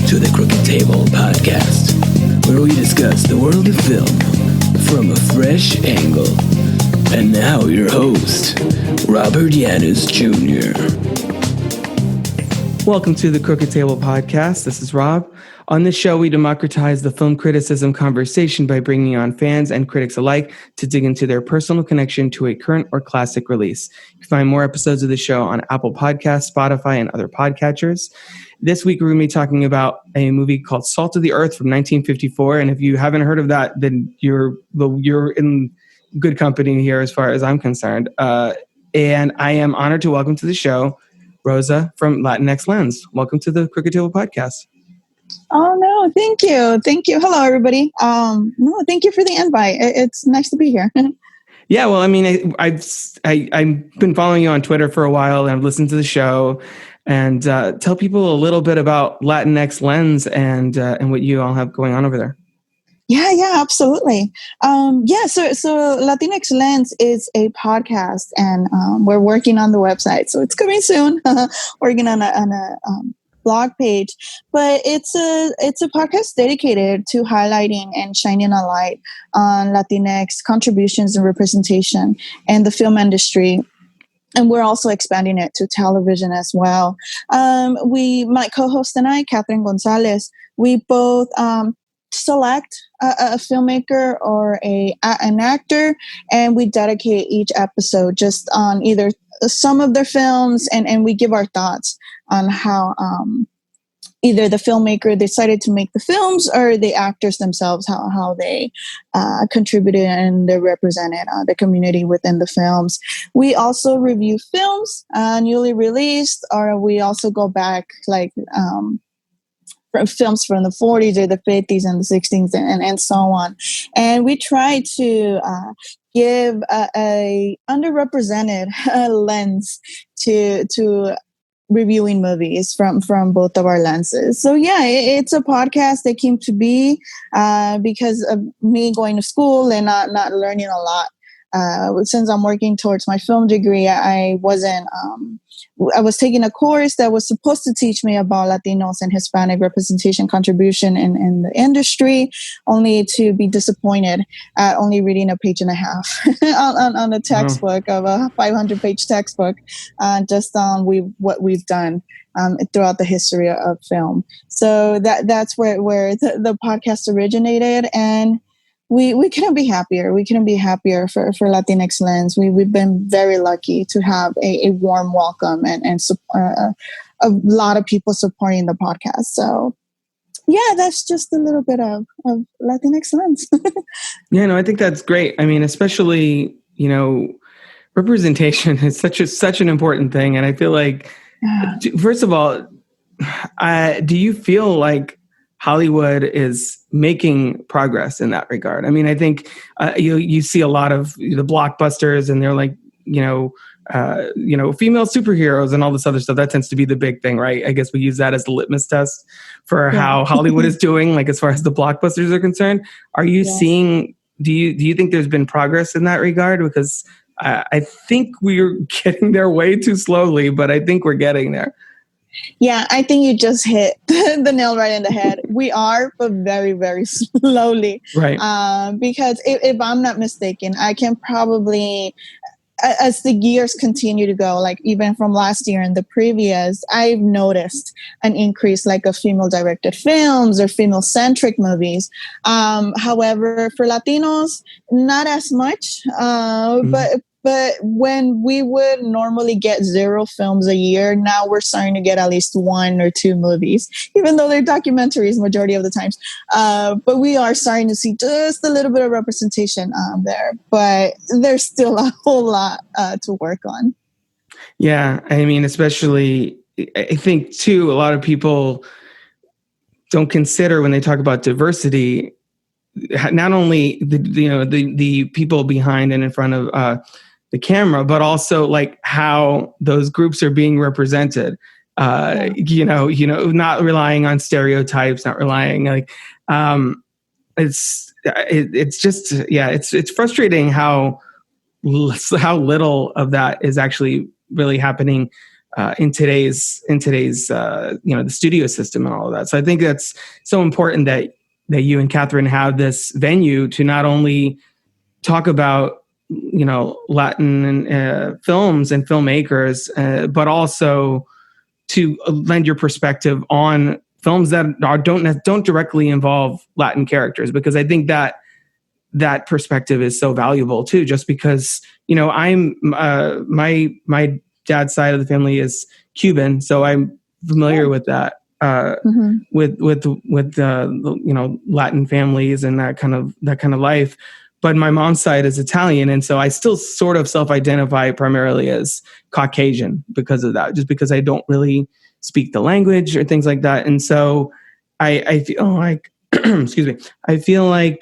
to the Crooked Table podcast, where we discuss the world of film from a fresh angle. And now your host, Robert Yanis Jr. Welcome to the Crooked Table podcast. This is Rob. On this show, we democratize the film criticism conversation by bringing on fans and critics alike to dig into their personal connection to a current or classic release. You can find more episodes of the show on Apple Podcasts, Spotify, and other podcatchers. This week, we're going to be talking about a movie called Salt of the Earth from 1954. And if you haven't heard of that, then you're in good company here as far as I'm concerned. And I am honored to welcome to the show Rosa from Latinx Lens. Welcome to the Crooked Table podcast. Oh, no, thank you. Thank you. Hello, everybody. No, thank you for the invite. It's nice to be here. Yeah, well, I mean, I've been following you on Twitter for a while, and I've listened to the show. And tell people a little bit about Latinx Lens and what you all have going on over there. Yeah, absolutely. So Latinx Lens is a podcast, and we're working on the website, so it's coming soon. Working on a blog page, but it's a podcast dedicated to highlighting and shining a light on Latinx contributions and representation in the film industry. And we're also expanding it to television as well. My co-host and I, Catherine Gonzalez, we both select a filmmaker or an actor, and we dedicate each episode just on either some of their films, and we give our thoughts on how either the filmmaker decided to make the films or the actors themselves, how they contributed and they represented the community within the films. We also review films newly released, or we also go back films from the 40s or the 50s and the 60s and so on. And we try to give a underrepresented lens to reviewing movies from both of our lenses. So yeah, it's a podcast that came to be because of me going to school and not learning a lot. Since I'm working towards my film degree, I was taking a course that was supposed to teach me about Latinos and Hispanic representation contribution in the industry, only to be disappointed at only reading a page and a half on a textbook of a 500-page textbook, just on what we've done throughout the history of film. So that's where the podcast originated, and we couldn't be happier. We couldn't be happier for Latinx Lens. We've been very lucky to have a warm welcome and a lot of people supporting the podcast. So yeah, that's just a little bit of Latinx Lens. Yeah, no, I think that's great. I mean, especially, representation is such an important thing. And I feel like, first of all, do you feel like Hollywood is making progress in that regard? I mean, I think you see a lot of the blockbusters, and they're like, female superheroes and all this other stuff. That tends to be the big thing, right? I guess we use that as the litmus test for how Hollywood is doing, like as far as the blockbusters are concerned. Are you seeing? Do you think there's been progress in that regard? Because I think we're getting there way too slowly, but I think we're getting there. Yeah, I think you just hit the nail right in the head. We are, but very, very slowly. Right. Because if I'm not mistaken, I can probably, as the years continue to go, like even from last year and the previous, I've noticed an increase like of female-directed films or female-centric movies. However, for Latinos, not as much. But when we would normally get 0 films a year, now we're starting to get at least 1 or 2 movies, even though they're documentaries majority of the times. But we are starting to see just a little bit of representation there. But there's still a whole lot to work on. Yeah, I mean, especially, I think, too, a lot of people don't consider when they talk about diversity, not only the people behind and in front of the camera, but also like how those groups are being represented. Not relying on stereotypes, not relying it's frustrating how little of that is actually really happening in today's the studio system and all of that. So I think that's so important that you and Catherine have this venue to not only talk about Latin films and filmmakers, but also to lend your perspective on films that don't directly involve Latin characters, because I think that perspective is so valuable too. Just because I'm my dad's side of the family is Cuban, so I'm familiar with that. With Latin families and that kind of life. But my mom's side is Italian, and so I still sort of self-identify primarily as Caucasian because of that, just because I don't really speak the language or things like that. And so I feel like, excuse me, I feel like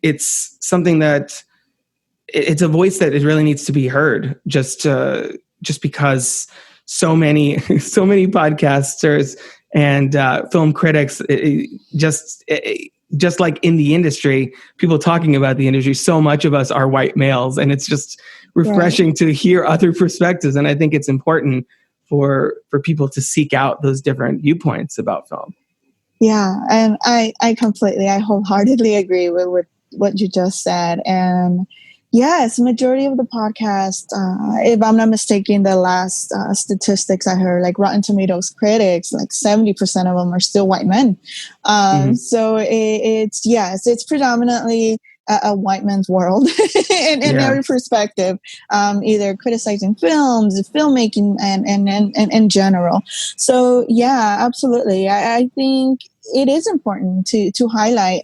it's something that it's a voice that it really needs to be heard, just because so many podcasters and film critics, just like in the industry, people talking about the industry, so much of us are white males, and it's just refreshing to hear other perspectives. And I think it's important for people to seek out those different viewpoints about film. Yeah, and I wholeheartedly agree with what you just said. And yes, majority of the podcast, if I'm not mistaken, the last statistics I heard, like Rotten Tomatoes critics, like 70% of them are still white men. So it's predominantly a white man's world in every perspective, either criticizing films, filmmaking, and in general. So yeah, absolutely. I think it is important to highlight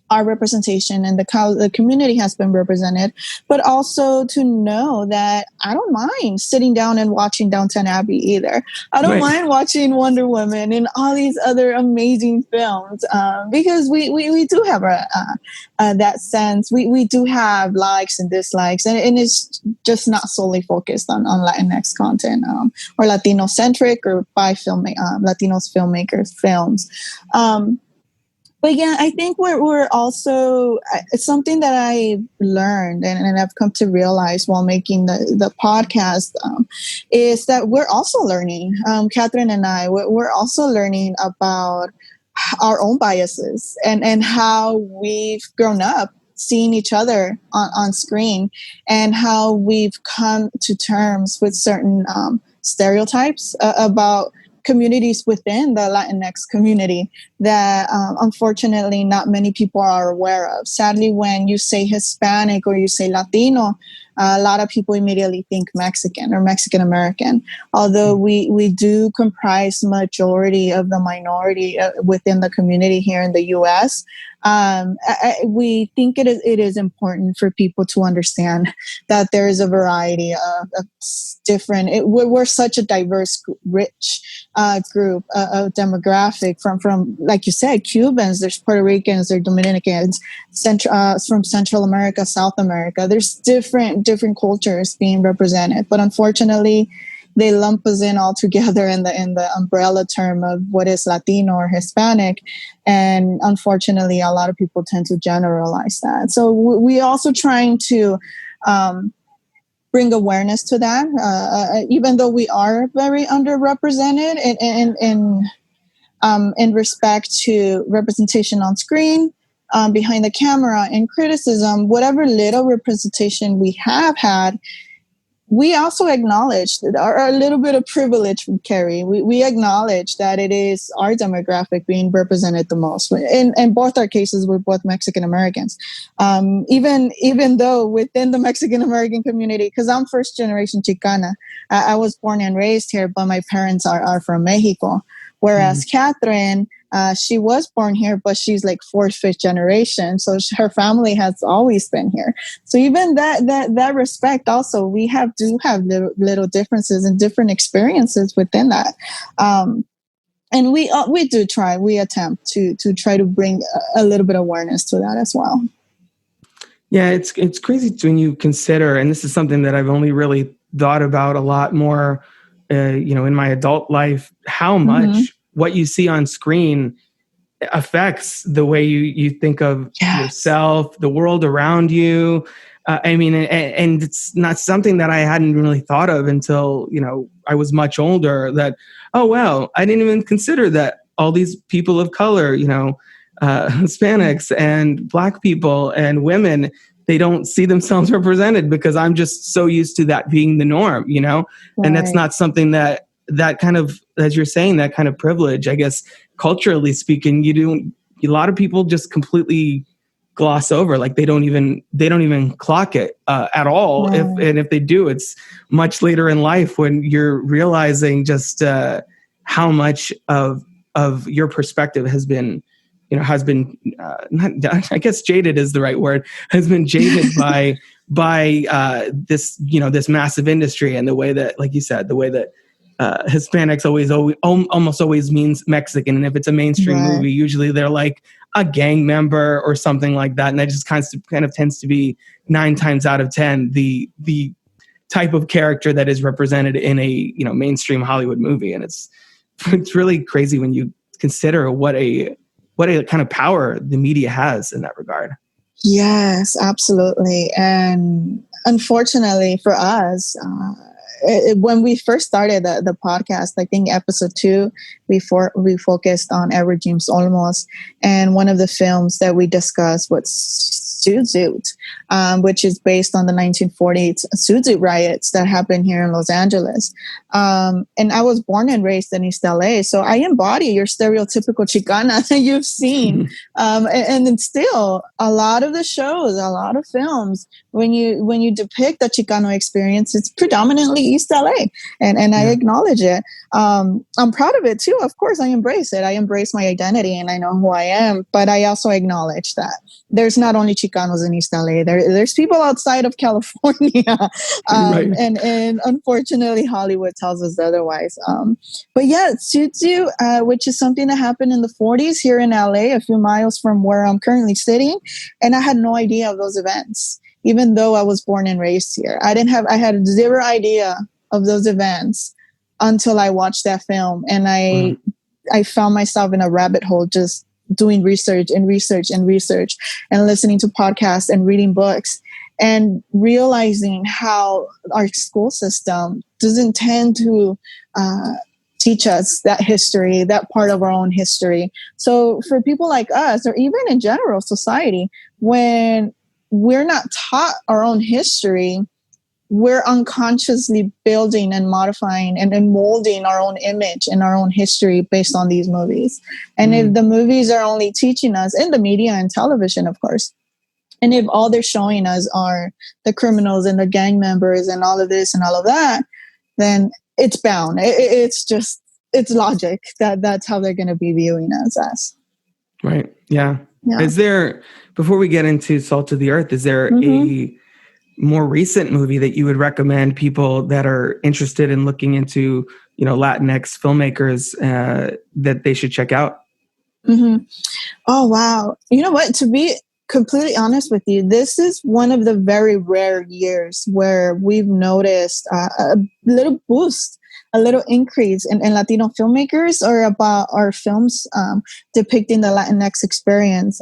our representation and how the community has been represented, but also to know that I don't mind sitting down and watching Downton Abbey either. I don't mind watching Wonder Woman and all these other amazing films, because we do have that sense. We do have likes and dislikes, and it's just not solely focused on Latinx content or Latino centric or by Latinos filmmakers films. But yeah, I think we're also, it's something that I learned and I've come to realize while making the podcast, is that we're also learning, Catherine and I, we're also learning about our own biases and how we've grown up seeing each other on screen, and how we've come to terms with certain stereotypes about communities within the Latinx community that unfortunately not many people are aware of. Sadly, when you say Hispanic or you say Latino, a lot of people immediately think Mexican or Mexican American, although we do comprise majority of the minority within the community here in the U.S. We think it is important for people to understand that there is a variety of different. We're such a diverse, rich group of demographic from like you said, Cubans. There's Puerto Ricans, there's Dominicans, from Central America, South America. There's different cultures being represented, but unfortunately, they lump us in all together in the umbrella term of what is Latino or Hispanic. And unfortunately, a lot of people tend to generalize that. So we're also trying to bring awareness to that, even though we are very underrepresented in respect to representation on screen, behind the camera, and criticism. Whatever little representation we have had, we also acknowledge that our little bit of privilege we carry. We acknowledge that it is our demographic being represented the most. In both our cases, we're both Mexican Americans. Even though within the Mexican American community, because I'm first generation Chicana, I was born and raised here, but my parents are from Mexico. Whereas Catherine, she was born here, but she's like fourth, fifth generation. So her family has always been here. So even that respect also, we do have little differences and different experiences within that. And we attempt to try to bring a little bit of awareness to that as well. Yeah, it's crazy when you consider, and this is something that I've only really thought about a lot more, in my adult life, how much what you see on screen affects the way you think of yourself, the world around you. I mean, and it's not something that I hadn't really thought of until, I was much older, that, oh, wow, I didn't even consider that all these people of color, Hispanics and Black people and women, they don't see themselves represented because I'm just so used to that being the norm, Right. and that's not something that kind of, as you're saying, that kind of privilege, I guess, culturally speaking, a lot of people just completely gloss over, like they don't even clock it at all. Right. If they do, it's much later in life when you're realizing just how much of your perspective has been not, I guess jaded is the right word, has been jaded by this this massive industry, and the way that, like you said, the way that Hispanics almost always means Mexican, and if it's a mainstream Right. movie, usually they're like a gang member or something like that, and that just kind of tends to be 9 times out of 10 the type of character that is represented in a mainstream Hollywood movie. And it's really crazy when you consider what a kind of power the media has in that regard. Yes, absolutely. And unfortunately for us, when we first started the podcast, I think episode 2, we focused on Herbert J. and one of the films that we discussed was Zoot, which is based on the 1940s Zoot riots that happened here in Los Angeles. And I was born and raised in East LA, so I embody your stereotypical Chicana that you've seen. And then still, a lot of the shows, a lot of films, when you depict the Chicano experience, it's predominantly East LA, and I acknowledge it. I'm proud of it too. Of course, I embrace it. I embrace my identity, and I know who I am. But I also acknowledge that there's not only Chicanos in East LA. There's people outside of California, Right. and unfortunately, Hollywood tells us otherwise. But yeah, Suzu, which is something that happened in the 40s here in LA, a few miles from where I'm currently sitting, and I had no idea of those events. Even though I was born and raised here, I had zero idea of those events until I watched that film, and I found myself in a rabbit hole, just doing research and listening to podcasts and reading books, and realizing how our school system doesn't tend to teach us that history, that part of our own history. So for people like us, or even in general society, when we're not taught our own history, we're unconsciously building and modifying and molding our own image and our own history based on these movies. And if the movies are only teaching us, in the media and television, of course, and if all they're showing us are the criminals and the gang members and all of this and all of that, then it's bound. It's logic that's how they're going to be viewing us as. Right. Yeah. Yeah. Is there, before we get into Salt of the Earth, is there a more recent movie that you would recommend people that are interested in looking into, Latinx filmmakers that they should check out? Oh, wow. You know what? To be completely honest with you, this is one of the very rare years where we've noticed a little boost, a little increase in Latino filmmakers, or about our films depicting the Latinx experience.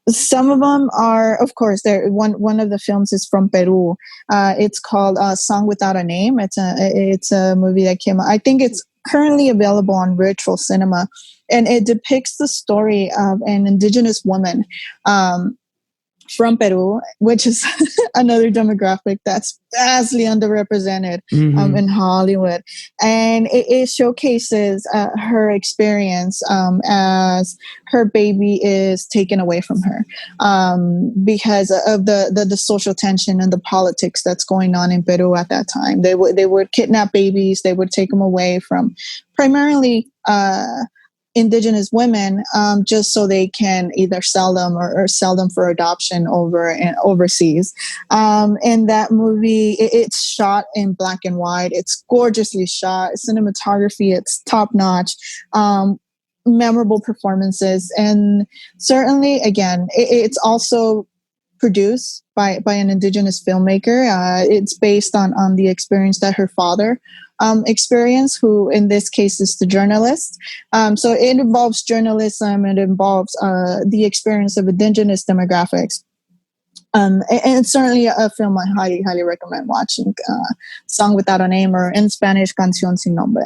Some of them are, of course, one of the films is from Peru. It's called Song Without a Name. It's a movie that came out. I think it's currently available on virtual cinema, and it depicts the story of an indigenous woman from Peru, which is another demographic that's vastly underrepresented in Hollywood. And it showcases her experience as her baby is taken away from her because of the social tension and the politics that's going on in Peru at that time. They would kidnap babies. They would take them away from primarily indigenous women, just so they can either sell them or sell them for adoption overseas. And that movie, it's shot in black and white. It's gorgeously shot. Cinematography, it's top notch. Memorable performances, and certainly, again, it's also produced by an indigenous filmmaker. It's based on the experience that her father experienced, who in this case is the journalist. So it involves journalism. It involves the experience of indigenous demographics. And it's certainly a film I highly, highly recommend watching. Song Without a Name, or in Spanish, Canción Sin Nombre.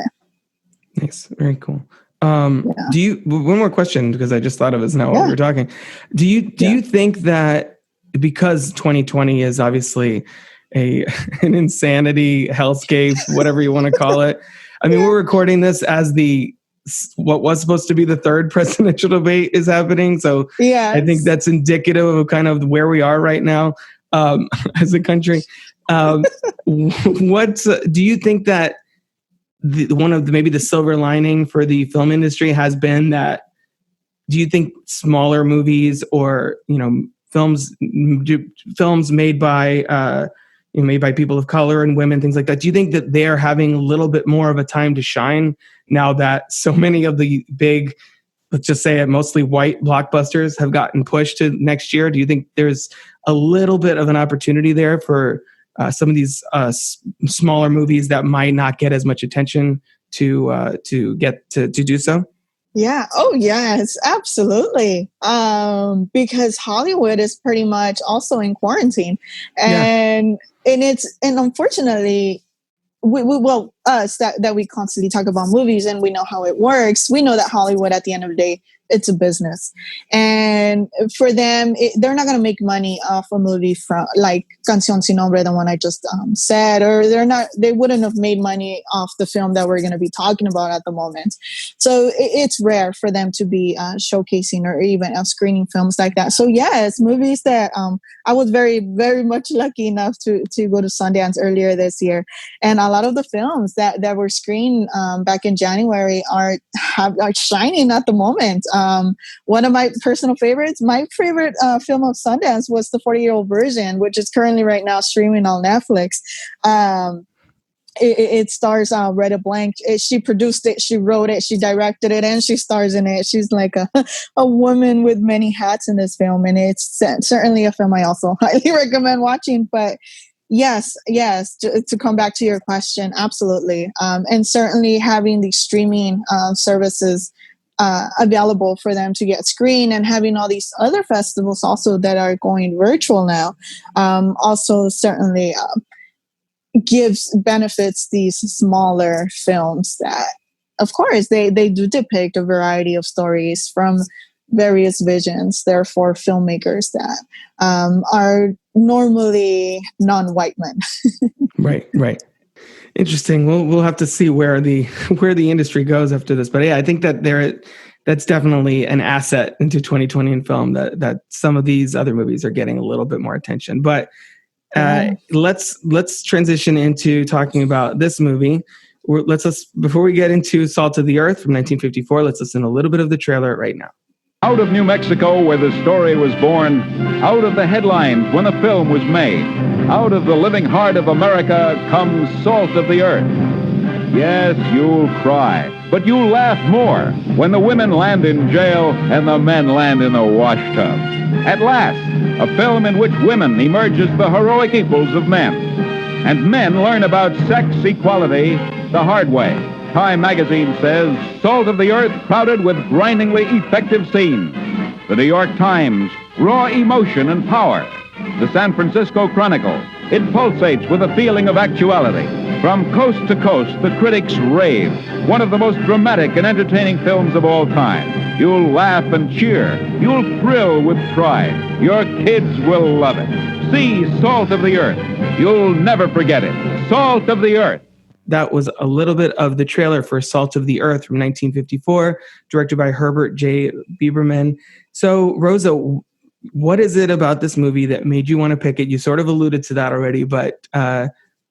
Nice. Very cool. Do you, one more question, because I just thought of it now while we were talking. Do you think that because 2020 is obviously an insanity hellscape, whatever you want to call it? I mean, we're recording this as what was supposed to be the third presidential debate is happening. So I think that's indicative of kind of where we are right now as a country. What do you think that one of maybe the silver lining for the film industry has been that? Do you think smaller movies or films made by made by people of color and women, things like that, do you think that they're having a little bit more of a time to shine now that so many of the big, let's just say it, mostly white blockbusters have gotten pushed to next year? Do you think there's a little bit of an opportunity there for some of these smaller movies that might not get as much attention to get to do so? Yeah. Oh, yes, absolutely. Because Hollywood is pretty much also in quarantine, and unfortunately, us that we constantly talk about movies and we know how it works. We know that Hollywood, at the end of the day, it's a business, and for them, they're not going to make money off a movie from like Canción Sin Nombre, the one I just said, or they wouldn't have made money off the film that we're going to be talking about at the moment. So it's rare for them to be showcasing or even screening films like that. So yes, movies that I was very, very much lucky enough to go to Sundance earlier this year, and a lot of the films that were screened back in January are shining at the moment. One of my personal favorites, my favorite film of Sundance was The 40-Year-Old Virgin, which is currently right now streaming on Netflix. It stars Retta Blank. She produced it, she wrote it, she directed it, and she stars in it. She's like a woman with many hats in this film, and it's certainly a film I also highly recommend watching. But yes, to come back to your question, absolutely. And certainly having these streaming services available for them to get screened, and having all these other festivals also that are going virtual now, also certainly benefits these smaller films that, of course, they do depict a variety of stories from various visions, therefore filmmakers that are normally non-white men. Right. Interesting. We'll have to see where the industry goes after this. But yeah, I think that that's definitely an asset into 2020 in film, that some of these other movies are getting a little bit more attention. But let's transition into talking about this movie. Before we get into Salt of the Earth from 1954, let's listen to a little bit of the trailer right now. Out of New Mexico, where the story was born, out of the headlines when the film was made, out of the living heart of America comes Salt of the Earth. Yes, you'll cry, but you'll laugh more when the women land in jail and the men land in the wash tub. At last, a film in which women emerge as the heroic equals of men, and men learn about sex equality the hard way. Time magazine says, Salt of the Earth crowded with grindingly effective scenes. The New York Times, raw emotion and power. The San Francisco Chronicle, it pulsates with a feeling of actuality. From coast to coast, the critics rave. One of the most dramatic and entertaining films of all time. You'll laugh and cheer. You'll thrill with pride. Your kids will love it. See Salt of the Earth. You'll never forget it. Salt of the Earth. That was a little bit of the trailer for Salt of the Earth from 1954, directed by Herbert J. Biberman. So, Rosa, what is it about this movie that made you want to pick it? You sort of alluded to that already, but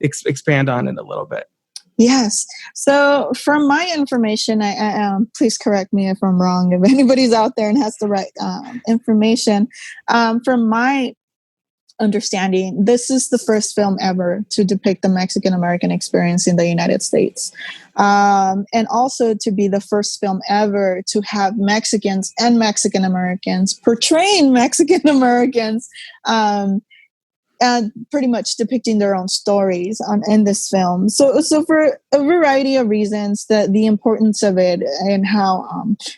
expand on it a little bit. Yes. So from my information, I please correct me if I'm wrong, if anybody's out there and has the right information. From my understanding, this is the first film ever to depict the Mexican-American experience in the United States. And also to be the first film ever to have Mexicans and Mexican-Americans portraying Mexican-Americans, and pretty much depicting their own stories in this film. So for a variety of reasons, the importance of it and how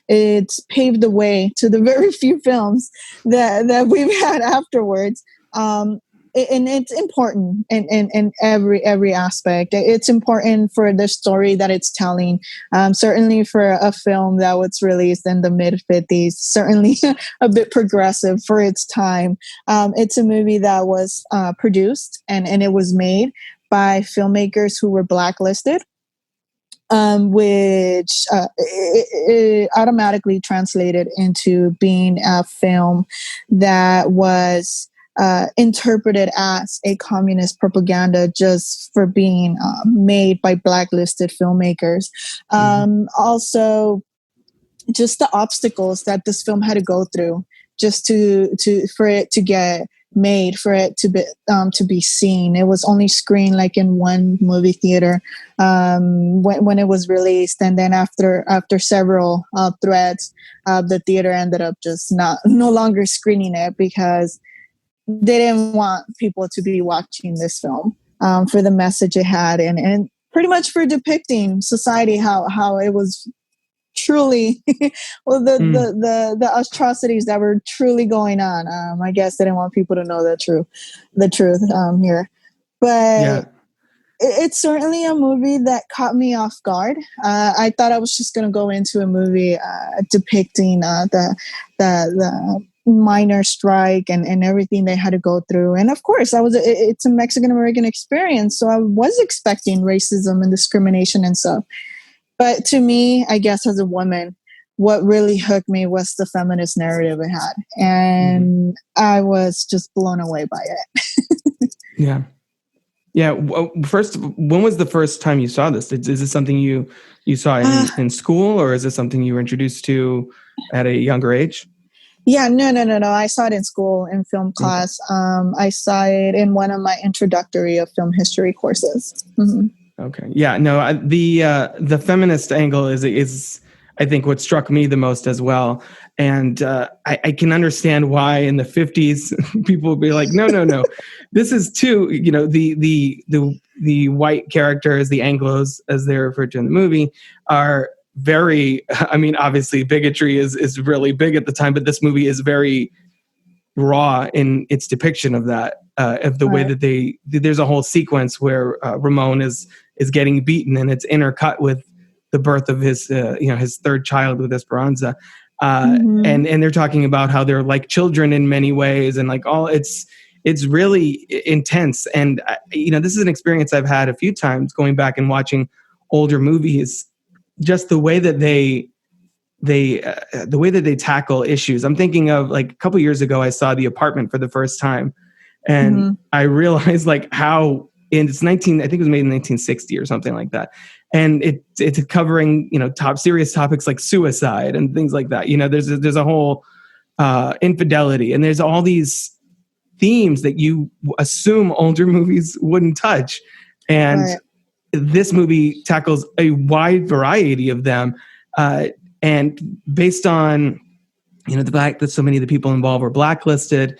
it's paved the way to the very few films that we've had afterwards. And it's important in every aspect. It's important for the story that it's telling. Certainly for a film that was released in the mid-50s, certainly a bit progressive for its time. It's a movie that was produced and it was made by filmmakers who were blacklisted. Which it automatically translated into being a film that was interpreted as a communist propaganda just for being made by blacklisted filmmakers. Also, just the obstacles that this film had to go through just for it to get made, for it to be seen. It was only screened like in one movie theater when it was released, and then after several threads, the theater ended up just no longer screening it because they didn't want people to be watching this film for the message it had, and pretty much for depicting society how it was truly well the atrocities that were truly going on. I guess they didn't want people to know the truth here, but it's certainly a movie that caught me off guard. I thought I was just going to go into a movie depicting the minor strike and everything they had to go through, and of course it's a Mexican American experience, so I was expecting racism and discrimination and stuff. But to me, I guess as a woman, what really hooked me was the feminist narrative it had. And I was just blown away by it. Yeah. Yeah. First, when was the first time you saw this? Is this something you saw in school, or is it something you were introduced to at a younger age? Yeah, no. I saw it in school, in film class. I saw it in one of my introductory of film history courses. Okay. Yeah. No. The feminist angle is I think what struck me the most as well, and I can understand why in the 50s people would be like, no, this is too. The white characters, the Anglos, as they're referred to in the movie, are very. I mean, obviously, bigotry is really big at the time, but this movie is very raw in its depiction of that. Of the way that there's a whole sequence where Ramon is getting beaten, and it's intercut with the birth of his his third child with Esperanza, and they're talking about how they're like children in many ways, and like it's really intense. And this is an experience I've had a few times going back and watching older movies, just the way that they tackle issues. I'm thinking of like a couple years ago, I saw The Apartment for the first time. And I realized like how it's I think it was made in 1960 or something like that. And it's covering, top serious topics like suicide and things like that. There's a whole infidelity, and there's all these themes that you assume older movies wouldn't touch. And this movie tackles a wide variety of them. And based on, the fact that so many of the people involved were blacklisted,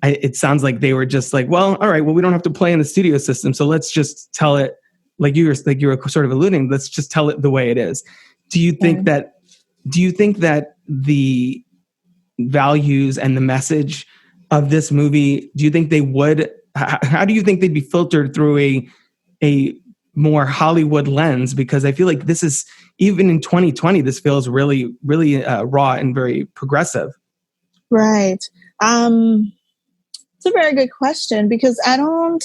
it sounds like they were just like, well, all right, well, we don't have to play in the studio system, so let's just tell it like you were sort of alluding. Let's just tell it the way it is. Do you think that the values and the message of this movie? Do you think they would? How do you think they'd be filtered through a more Hollywood lens? Because I feel like this is, even in 2020, this feels really, really raw and very progressive. Right. It's a very good question, because I don't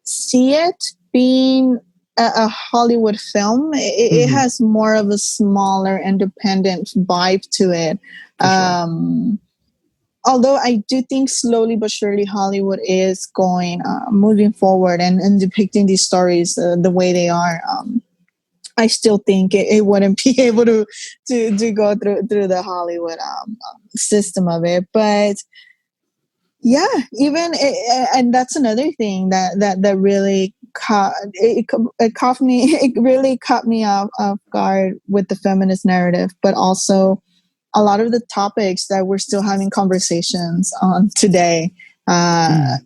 see it being a Hollywood film. It has more of a smaller, independent vibe to it. Sure. Although I do think slowly but surely Hollywood is moving forward and depicting these stories the way they are. I still think it wouldn't be able to go through the Hollywood system of it. But yeah, and that's another thing that really caught me. It really caught me off guard with the feminist narrative, but also a lot of the topics that we're still having conversations on today. And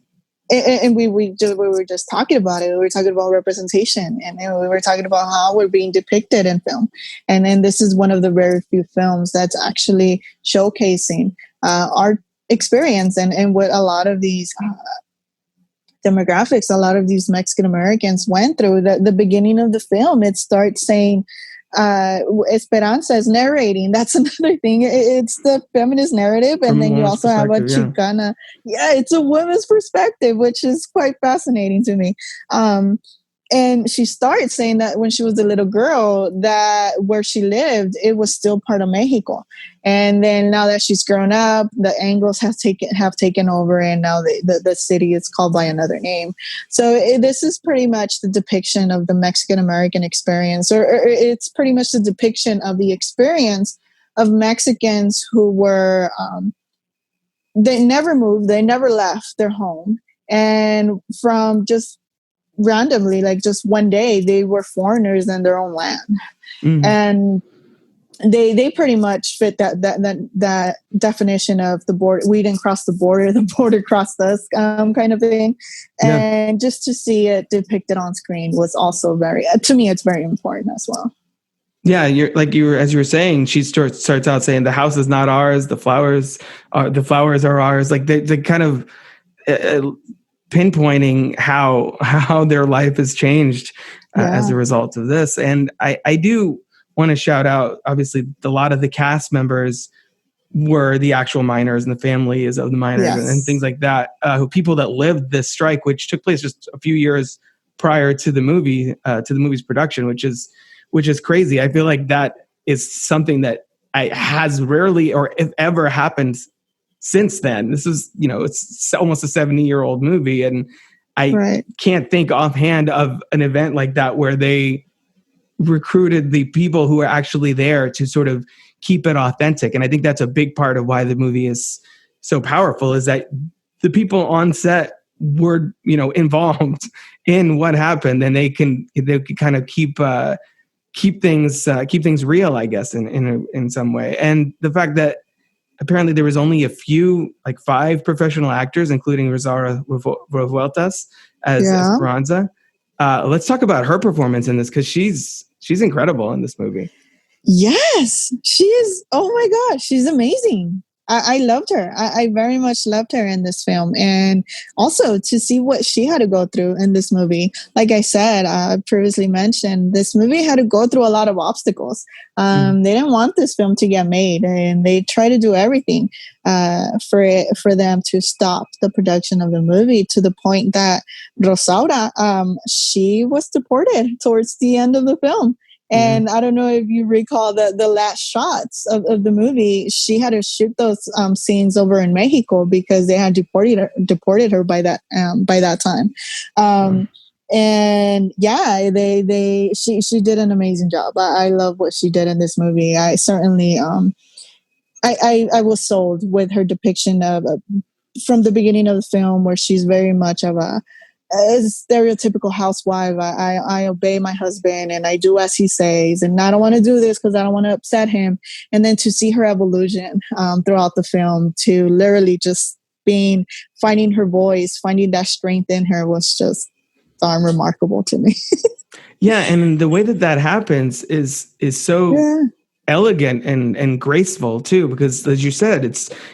we were just talking about it. We were talking about representation, and we were talking about how we're being depicted in film. And then this is one of the very few films that's actually showcasing our experience and what a lot of these demographics, a lot of these Mexican Americans went through. The beginning of the film, it starts saying Esperanza is narrating. That's another thing. It's the feminist narrative, and then you also have a Chicana. Yeah, it's a woman's perspective, which is quite fascinating to me. And she started saying that when she was a little girl, that where she lived, it was still part of Mexico. And then now that she's grown up, the Anglos have taken over, and now the city is called by another name. So this is pretty much the depiction of the Mexican American experience, or it's pretty much the depiction of the experience of Mexicans who were, they never moved, they never left their home. And from just randomly, like just one day, they were foreigners in their own land. Mm-hmm. And they pretty much fit that definition of the border. We didn't cross the border crossed us, kind of thing. And just to see it depicted on screen was also to me, it's very important as well. Yeah, as you were saying, she starts out saying the house is not ours, the flowers are ours. Like they kind of pinpointing how their life has changed as a result of this. And I do want to shout out, obviously, a lot of the cast members were the actual miners and the families of the miners and things like that. People that lived this strike, which took place just a few years prior to the movie's production, which is crazy. I feel like that is something that has rarely or if ever happened since then. This is, it's almost a 70-year-old movie, and I can't think offhand of an event like that where they recruited the people who are actually there to sort of keep it authentic. And I think that's a big part of why the movie is so powerful, is that the people on set were, involved in what happened, and they can kind of keep things real, I guess, in some way. And the fact that apparently there was only a few, like 5 professional actors, including Rosa Revueltas as Esperanza. Let's talk about her performance in this, because she's incredible in this movie. Yes, she is. Oh my gosh, she's amazing. I loved her. I very much loved her in this film. And also to see what she had to go through in this movie. Like I said, I previously mentioned, this movie had to go through a lot of obstacles. They didn't want this film to get made, and they tried to do everything for them to stop the production of the movie, to the point that Rosaura, she was deported towards the end of the film. And I don't know if you recall the last shots of the movie. She had to shoot those scenes over in Mexico because they had deported her by that time. And she did an amazing job. I love what she did in this movie. I certainly I was sold with her depiction of from the beginning of the film, where she's very much of a stereotypical housewife. I obey my husband and I do as he says, and I don't want to do this because I don't want to upset him. And then to see her evolution throughout the film, to literally just finding her voice, finding that strength in her, was just remarkable to me. Yeah, and the way that happens is so elegant and graceful too, because as you said,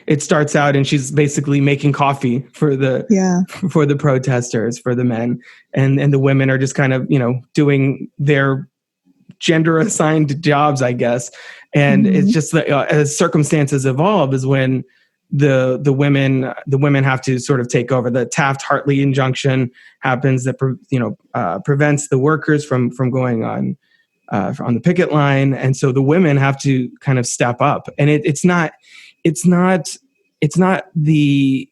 it starts out and she's basically making coffee for the protesters, for the men, and the women are just kind of doing their gender assigned jobs, I guess. And it's just that as circumstances evolve is when the women have to sort of take over. The Taft-Hartley injunction happens that prevents the workers from going on the picket line, and so the women have to kind of step up. And it's not the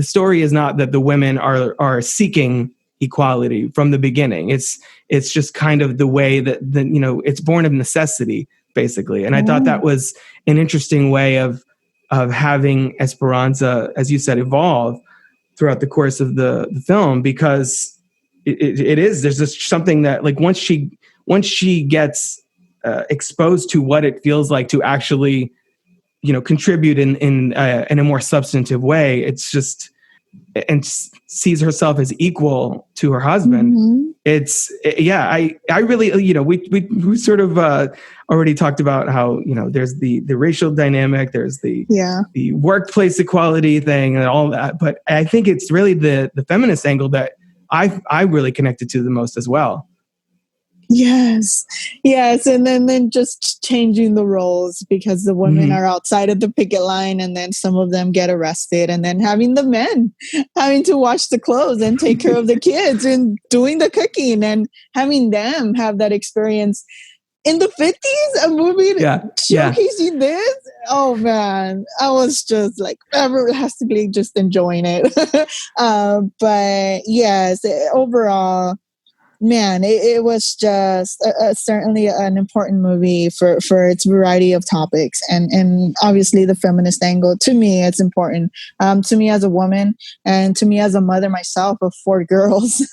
story is not that the women are seeking equality from the beginning. It's just kind of the way that it's born of necessity, basically. And I thought that was an interesting way of having Esperanza, as you said, evolve throughout the course of the film, because there's just something that, like, once she gets exposed to what it feels like to actually, contribute in a more substantive way, it's just and sees herself as equal to her husband. I really, we sort of already talked about how, there's the racial dynamic, there's the workplace equality thing and all that. But I think it's really the feminist angle that I really connected to the most as well. Yes. And then just changing the roles because the women are outside of the picket line and then some of them get arrested, and then having the men having to wash the clothes and take care of the kids and doing the cooking and having them have that experience in the 50s, a movie showcasing this. Oh man, I was just like everlastingly just enjoying it. But yes, overall, man, it was just certainly an important movie for its variety of topics, and obviously the feminist angle. To me, it's important. To me as a woman, and to me as a mother myself of 4 girls,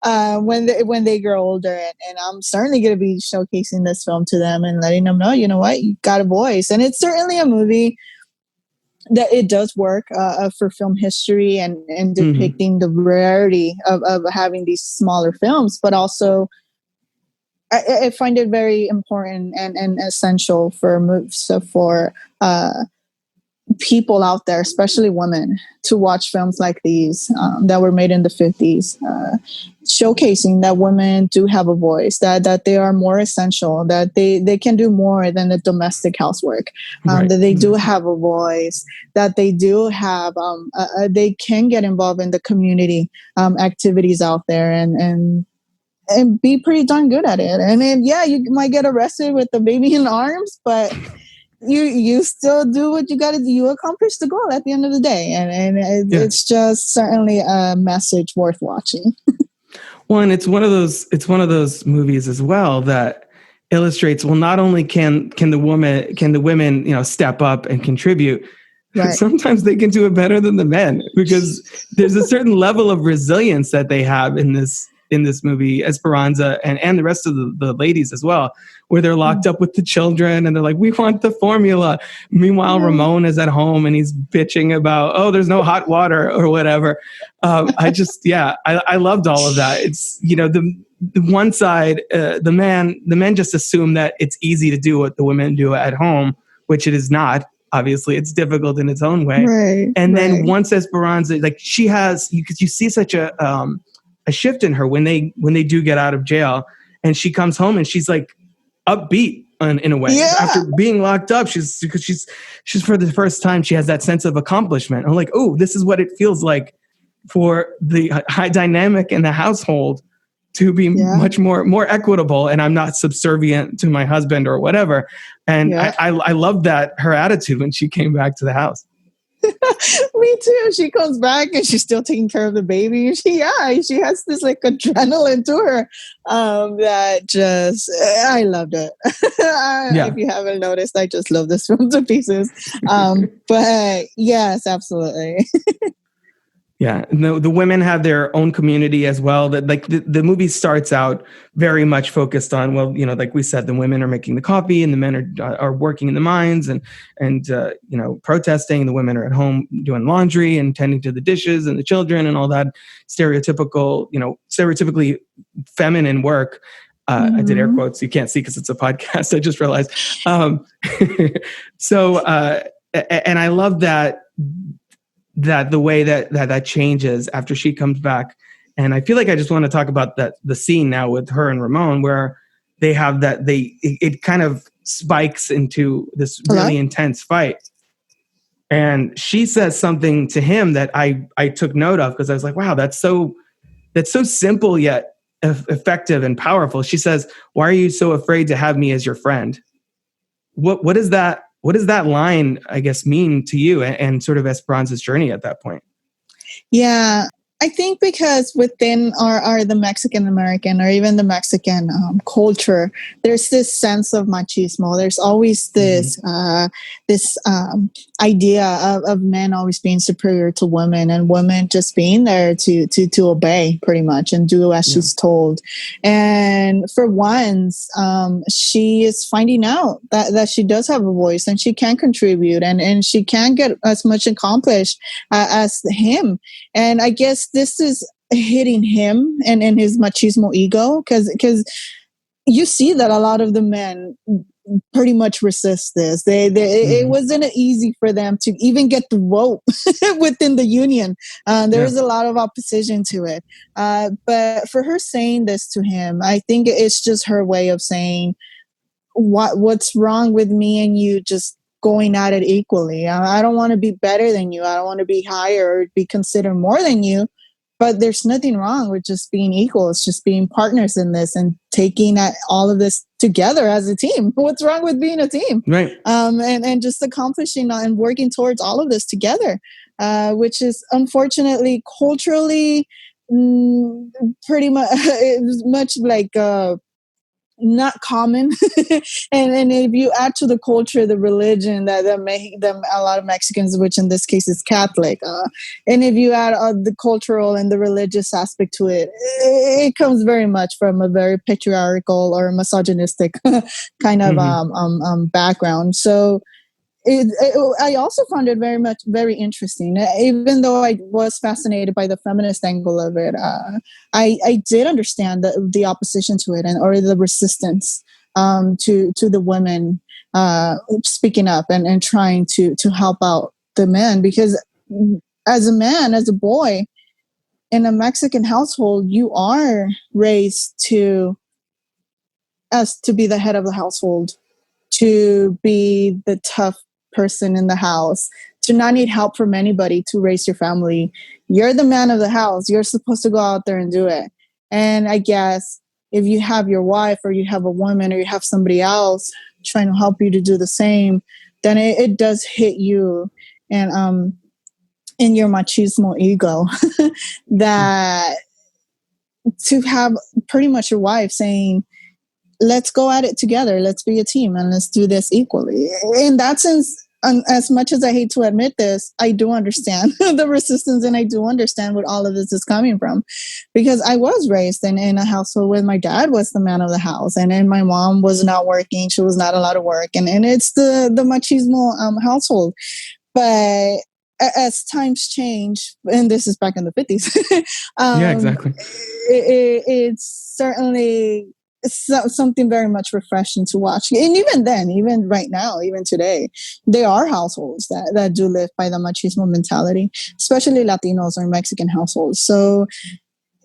when they grow older, and I'm certainly going to be showcasing this film to them and letting them know, you know what, you got a voice. And it's certainly a movie that it does work for film history and depicting the rarity of having these smaller films, but also I find it very important and essential for people out there, especially women, to watch films like these that were made in the 50s, showcasing that women do have a voice, that they are more essential, that they can do more than the domestic housework, that they do have a voice, that they do have, they can get involved in the community activities out there and be pretty darn good at it. And then, you might get arrested with the baby in arms, but you still do what you got to do. You accomplish the goal at the end of the day. And it's just certainly a message worth watching. Well, and it's one of those movies as well that illustrates, well, not only can the women, step up and contribute, but sometimes they can do it better than the men, because there's a certain level of resilience that they have in this movie, Esperanza and the rest of the ladies as well, where they're locked up with the children and they're like, we want the formula. Meanwhile, Ramon is at home and he's bitching about, oh, there's no hot water or whatever. I loved all of that. It's, the one side, the men just assume that it's easy to do what the women do at home, which it is not. Obviously, it's difficult in its own way. Then once Esperanza, like she has, because you see such a shift in her when they do get out of jail, and she comes home and she's like upbeat in a way. After being locked up, she's for the first time, she has that sense of accomplishment. I'm like, oh, this is what it feels like for the high dynamic in the household to be much more equitable, and I'm not subservient to my husband or whatever. And I love that, her attitude when she came back to the house. Me too. She comes back and she's still taking care of the baby. She has this like adrenaline to her that just, I loved it. If you haven't noticed, I just love this film to pieces. But yes, absolutely. Yeah, the women have their own community as well. That like the movie starts out very much focused on, well, like we said, the women are making the coffee and the men are working in the mines and protesting. The women are at home doing laundry and tending to the dishes and the children and all that stereotypically feminine work. I did air quotes. You can't see because it's a podcast. I just realized. And I love that the way that changes after she comes back. And I feel like I just want to talk about the scene now with her and Ramon, where they have it kind of spikes into this really intense fight. And she says something to him that I took note of, because I was like, wow, that's so simple yet effective and powerful. She says, "Why are you so afraid to have me as your friend?" What is that? What does that line, I guess, mean to you and sort of Esperanza's journey at that point? Yeah, I think because within the Mexican American or even the Mexican culture, there's this sense of machismo. There's always this idea of men always being superior to women, and women just being there to obey pretty much and do as she's told. And for once, she is finding out that she does have a voice and she can contribute and she can get as much accomplished as him. And I guess this is hitting him and his machismo ego because you see that a lot of the men pretty much resist this. It wasn't easy for them to even get the vote within the union. There is a lot of opposition to it. But for her saying this to him, I think it's just her way of saying what's wrong with me and you just going at it equally. I don't want to be better than you. I don't want to be higher or be considered more than you. But there's nothing wrong with just being equal. It's just being partners in this and taking all of this together as a team. What's wrong with being a team? Right. And just accomplishing and working towards all of this together, which is unfortunately culturally pretty much like not common. and if you add to the culture the religion that make them a lot of Mexicans, which in this case is Catholic, and if you add the cultural and the religious aspect to it, it comes very much from a very patriarchal or misogynistic kind of background. So I also found it very interesting. Even though I was fascinated by the feminist angle of it, I did understand the opposition to it or the resistance to the women speaking up and trying to help out the men. Because as a man, as a boy in a Mexican household, you are raised to be the head of the household, to be the tough person in the house, to not need help from anybody to raise your family. You're the man of the house. You're supposed to go out there and do it. And I guess if you have your wife or you have a woman or you have somebody else trying to help you to do the same, then it does hit you and in your machismo ego that to have pretty much your wife saying, let's go at it together. Let's be a team and let's do this equally. In that sense, as much as I hate to admit this, I do understand the resistance and I do understand where all of this is coming from, because I was raised in a household where my dad was the man of the house and my mom was not working. She was not allowed to work. And it's the machismo household. But as times change, and this is back in the 50s, yeah, exactly. It's certainly something very much refreshing to watch. And even then, even right now, even today, there are households that do live by the machismo mentality, especially Latinos or Mexican households. So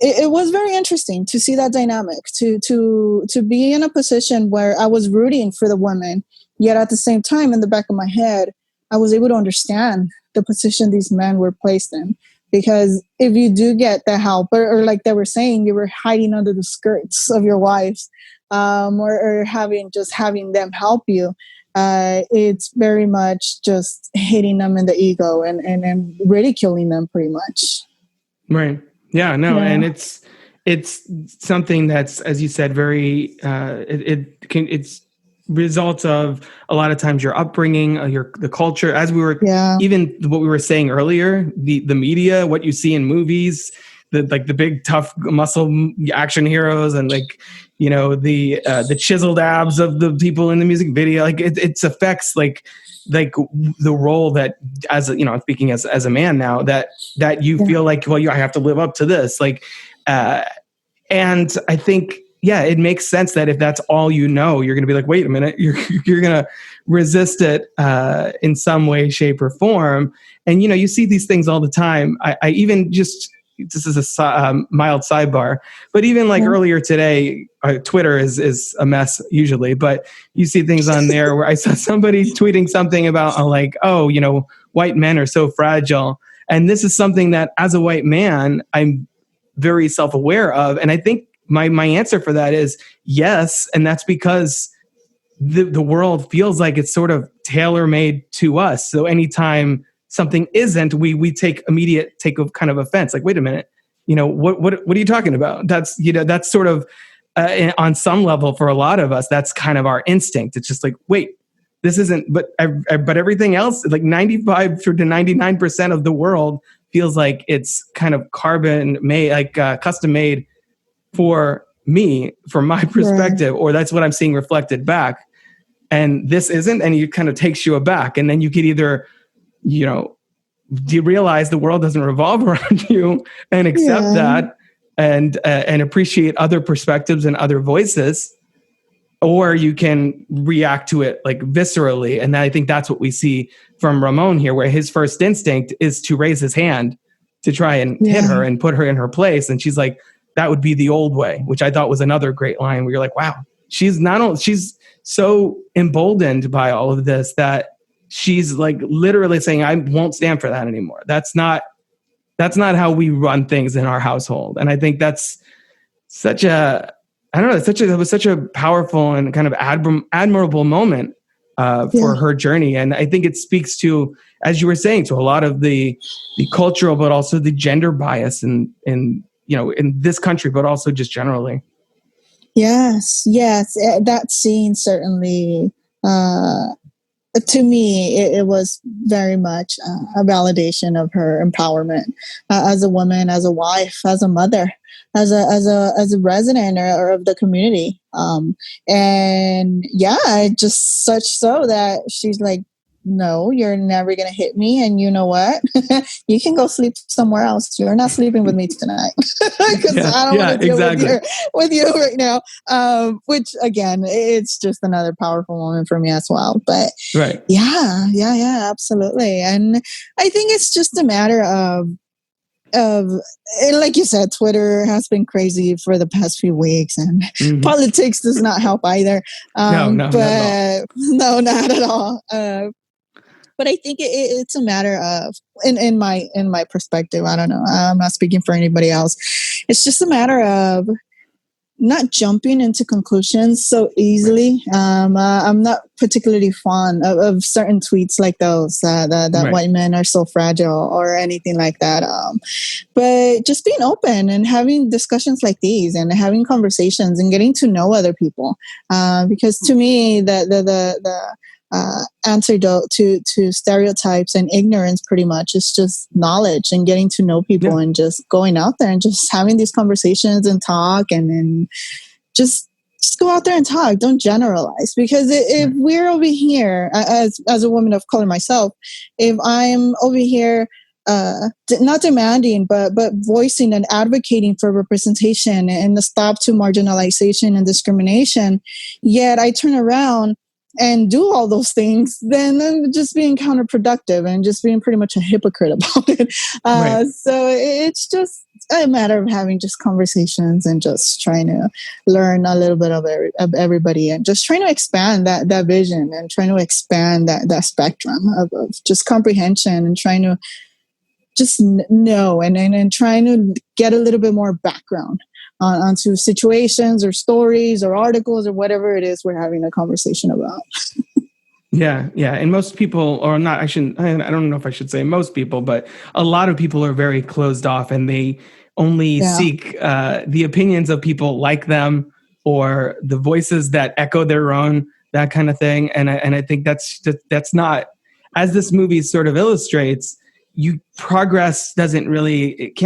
it was very interesting to see that dynamic, to be in a position where I was rooting for the women, yet at the same time, in the back of my head, I was able to understand the position these men were placed in. Because if you do get the help, or like they were saying, you were hiding under the skirts of your wives, or having them help you, it's very much just hitting them in the ego and ridiculing them pretty much. Right. Yeah. No. Yeah. And it's something that's, as you said, very it's results of a lot of times your upbringing, the culture, as we were, even what we were saying earlier, the media, what you see in movies, the big tough muscle action heroes, and the chiseled abs of the people in the music video, it affects like the role that, as speaking as a man now, that you feel like, well, I have to live up to this, and I think. Yeah, it makes sense that if that's all you know, you're going to be like, wait a minute, you're going to resist it in some way, shape, or form. And, you see these things all the time. I even this is a mild sidebar, but even earlier today, Twitter is a mess usually, but you see things on there where I saw somebody tweeting something about white men are so fragile. And this is something that as a white man, I'm very self-aware of. And I think my answer for that is yes. And that's because the world feels like it's sort of tailor-made to us. So anytime something isn't, we take a kind of offense. Like, wait a minute, what are you talking about? That's, that's sort of on some level for a lot of us, that's kind of our instinct. It's just like, wait, this isn't, but everything else, like 95 to 99% of the world feels like it's kind of carbon made, like custom made for me, from my perspective, or that's what I'm seeing reflected back. And this isn't, and it kind of takes you aback. And then you could either, do you realize the world doesn't revolve around you and accept that and appreciate other perspectives and other voices, or you can react to it like viscerally. And I think that's what we see from Ramon here, where his first instinct is to raise his hand to try and hit her and put her in her place. And she's like, that would be the old way, which I thought was another great line where you're like, wow, she's so emboldened by all of this that she's like literally saying, I won't stand for that anymore. That's not how we run things in our household. And I think that's it was such a powerful and kind of admirable moment for her journey. And I think it speaks to, as you were saying, to a lot of the cultural, but also the gender bias in this country, but also just generally. Yes. That scene certainly, to me, it was very much a validation of her empowerment as a woman, as a wife, as a mother, as a resident or of the community. Just such so that she's like, no, you're never going to hit me. And you know what? You can go sleep somewhere else. You're not sleeping with me tonight because I don't want to deal with you right now. Which again, it's just another powerful moment for me as well. But yeah, absolutely. And I think it's just a matter of, like you said, Twitter has been crazy for the past few weeks, and politics does not help either. No, not at all. But I think it's a matter of, in my perspective, I don't know, I'm not speaking for anybody else. It's just a matter of not jumping into conclusions so easily. I'm not particularly fond of certain tweets like those, that white men are so fragile or anything like that. But just being open and having discussions like these and having conversations and getting to know other people. Because to me, the antidote to stereotypes and ignorance pretty much is just knowledge and getting to know people and just going out there and just having these conversations and talk and just go out there and talk. Don't generalize, because if we're over here as a woman of color myself, if I'm over here not demanding but voicing and advocating for representation and the stop to marginalization and discrimination, yet I turn around and do all those things, then I'm just being counterproductive and just being pretty much a hypocrite about it. So it's just a matter of having just conversations and just trying to learn a little bit of everybody and just trying to expand that vision and trying to expand that spectrum of just comprehension and trying to just know and trying to get a little bit more background onto situations or stories or articles or whatever it is we're having a conversation about. Yeah. And most people, or not, I don't know if I should say most people, but a lot of people are very closed off and they only seek the opinions of people like them or the voices that echo their own, that kind of thing. And I think that's not, as this movie sort of illustrates, progress can't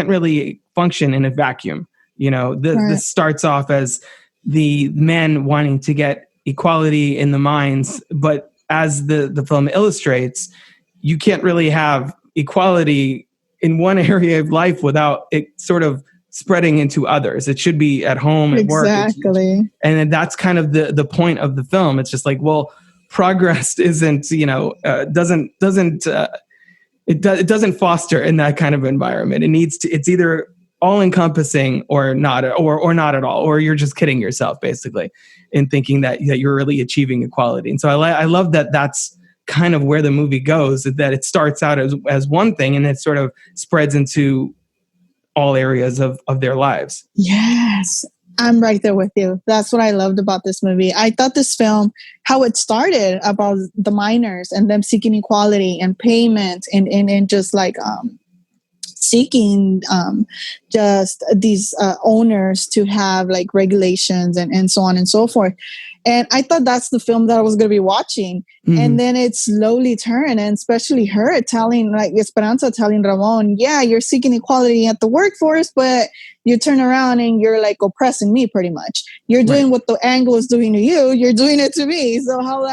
really function in a vacuum. This starts off as the men wanting to get equality in the mines, but as the film illustrates, you can't really have equality in one area of life without it sort of spreading into others. It should be at home, at work. Exactly. And that's kind of the point of the film. It's just like, well, progress isn't, it doesn't foster in that kind of environment. It's either all-encompassing or not at all, or you're just kidding yourself basically in thinking that you're really achieving equality. And so I love that that's kind of where the movie goes, that it starts out as one thing and it sort of spreads into all areas of their lives. Yes, I'm right there with you. That's what I loved about this movie. I thought this film, how it started about the miners and them seeking equality and payment and just like seeking just these owners to have like regulations and so on and so forth. And I thought that's the film that I was going to be watching. Mm-hmm. And then it slowly turned, and especially her telling, like Esperanza telling Ramon, yeah, you're seeking equality at the workforce, but you turn around and you're like oppressing me pretty much. You're doing what the angle is doing to you. You're doing it to me. So how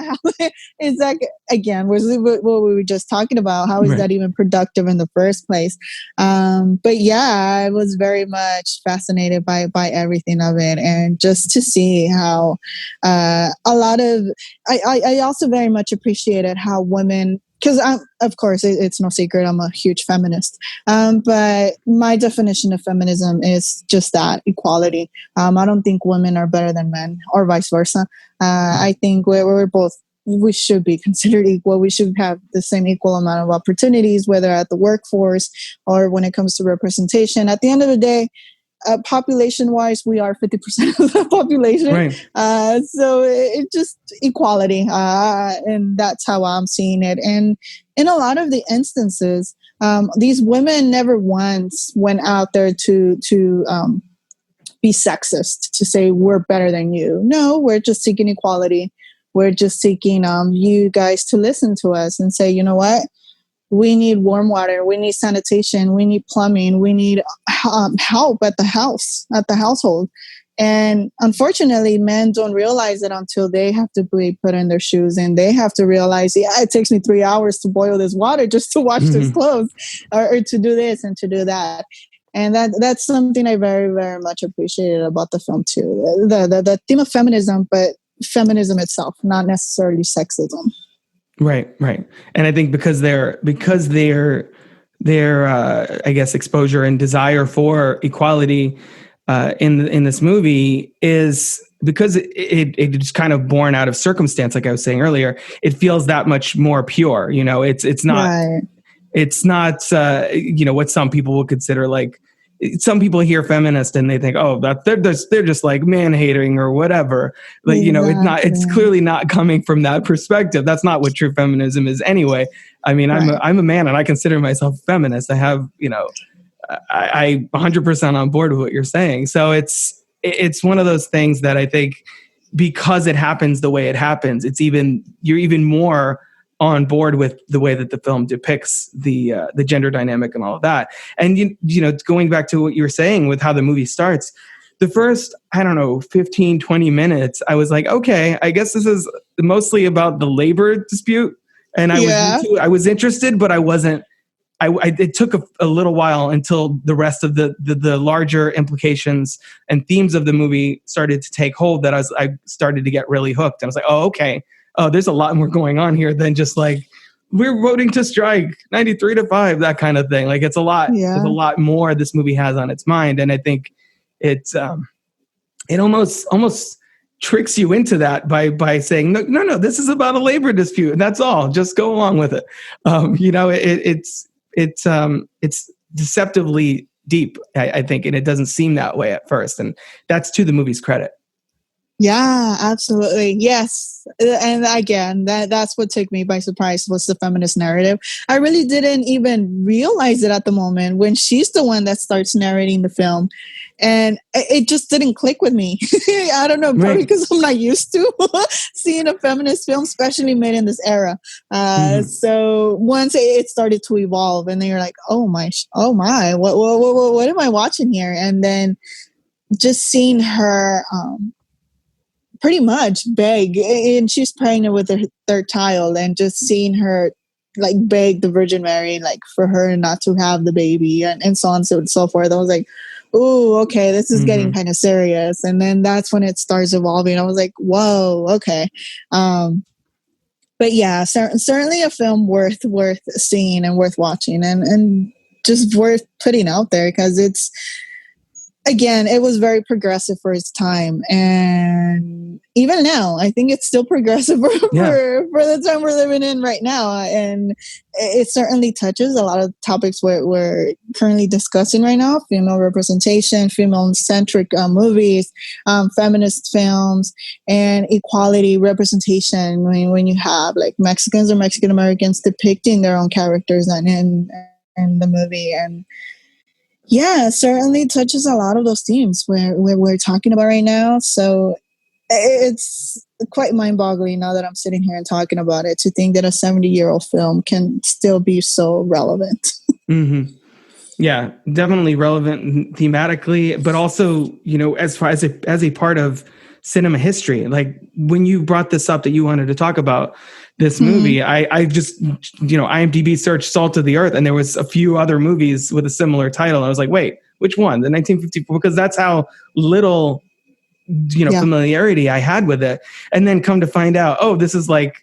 is that, again, what we were just talking about, how is that even productive in the first place? But yeah, I was very much fascinated by everything of it. And just to see how a lot of, I also very much appreciated how women, because of course it's no secret I'm a huge feminist, but my definition of feminism is just that, equality. I don't think women are better than men or vice versa. I think we're both, we should be considered equal. We should have the same equal amount of opportunities, whether at the workforce or when it comes to representation. At the end of the day, population-wise, we are 50% of the population. Right. So it's just equality, and that's how I'm seeing it. And in a lot of the instances, these women never once went out there to be sexist, to say we're better than you. No, we're just seeking equality. We're just seeking you guys to listen to us and say, you know what? We need warm water. We need sanitation. We need plumbing. We need help at the household. And unfortunately, men don't realize it until they have to be put in their shoes, and they have to realize, yeah, it takes me 3 hours to boil this water just to wash this clothes, or to do this and to do that. And that's something I very, very much appreciated about the film too. The theme of feminism, but feminism itself, not necessarily sexism. Right. And I think because their I guess exposure and desire for equality in this movie is because it's kind of born out of circumstance, like I was saying earlier. It feels that much more pure. You know, it's not what some people would consider like. Some people hear feminist and they think, oh, that they're just like man hating or whatever. But exactly. It's clearly not coming from that perspective. That's not what true feminism is anyway. I mean, right. I'm a man and I consider myself a feminist. I have, I 100% on board with what you're saying. So it's one of those things that I think because it happens the way it happens, you're even more on board with the way that the film depicts the gender dynamic and all of that. And, going back to what you were saying with how the movie starts, the first, 15, 20 minutes, I was like, okay, I guess this is mostly about the labor dispute. And I was interested, but I wasn't, it took a little while until the rest of the larger implications and themes of the movie started to take hold that I started to get really hooked. And I was like, oh, okay. Oh, there's a lot more going on here than just like, we're voting to strike 93-5, that kind of thing. Like it's a lot, there's a lot more this movie has on its mind. And I think it almost tricks you into that by saying, no, this is about a labor dispute. And that's all, just go along with it. It's deceptively deep, I think. And it doesn't seem that way at first. And that's to the movie's credit. Yeah, absolutely. Yes. And again, that's what took me by surprise was the feminist narrative. I really didn't even realize it at the moment when she's the one that starts narrating the film. And it just didn't click with me. I don't know, probably because I'm not used to seeing a feminist film, especially made in this era. So once it started to evolve and then you're like, oh my, what am I watching here? And then just seeing her, pretty much beg, and she's pregnant with her third child, and just seeing her like beg the Virgin Mary, like for her not to have the baby, and so on and so forth. I was like, oh, okay, this is getting kind of serious. And then that's when it starts evolving. I was like, whoa, okay. But yeah, certainly a film worth seeing and worth watching, and just worth putting out there because it's, again, it was very progressive for its time. And even now, I think it's still progressive for the time we're living in right now. And it certainly touches a lot of topics we're currently discussing right now: female representation, female-centric movies, feminist films, and equality representation. When you have like Mexicans or Mexican Americans depicting their own characters in the movie. And Yeah, certainly touches a lot of those themes where we're talking about right now. So it's quite mind-boggling now that I'm sitting here and talking about it, to think that a 70-year-old film can still be so relevant. Mm-hmm. Yeah, definitely relevant thematically, but also, as far as a part of cinema history. Like when you brought this up that you wanted to talk about this movie, I just, IMDb searched Salt of the Earth, and there was a few other movies with a similar title. I was like, wait, which one? The 1954? Because that's how little, familiarity I had with it. And then come to find out, oh, this is like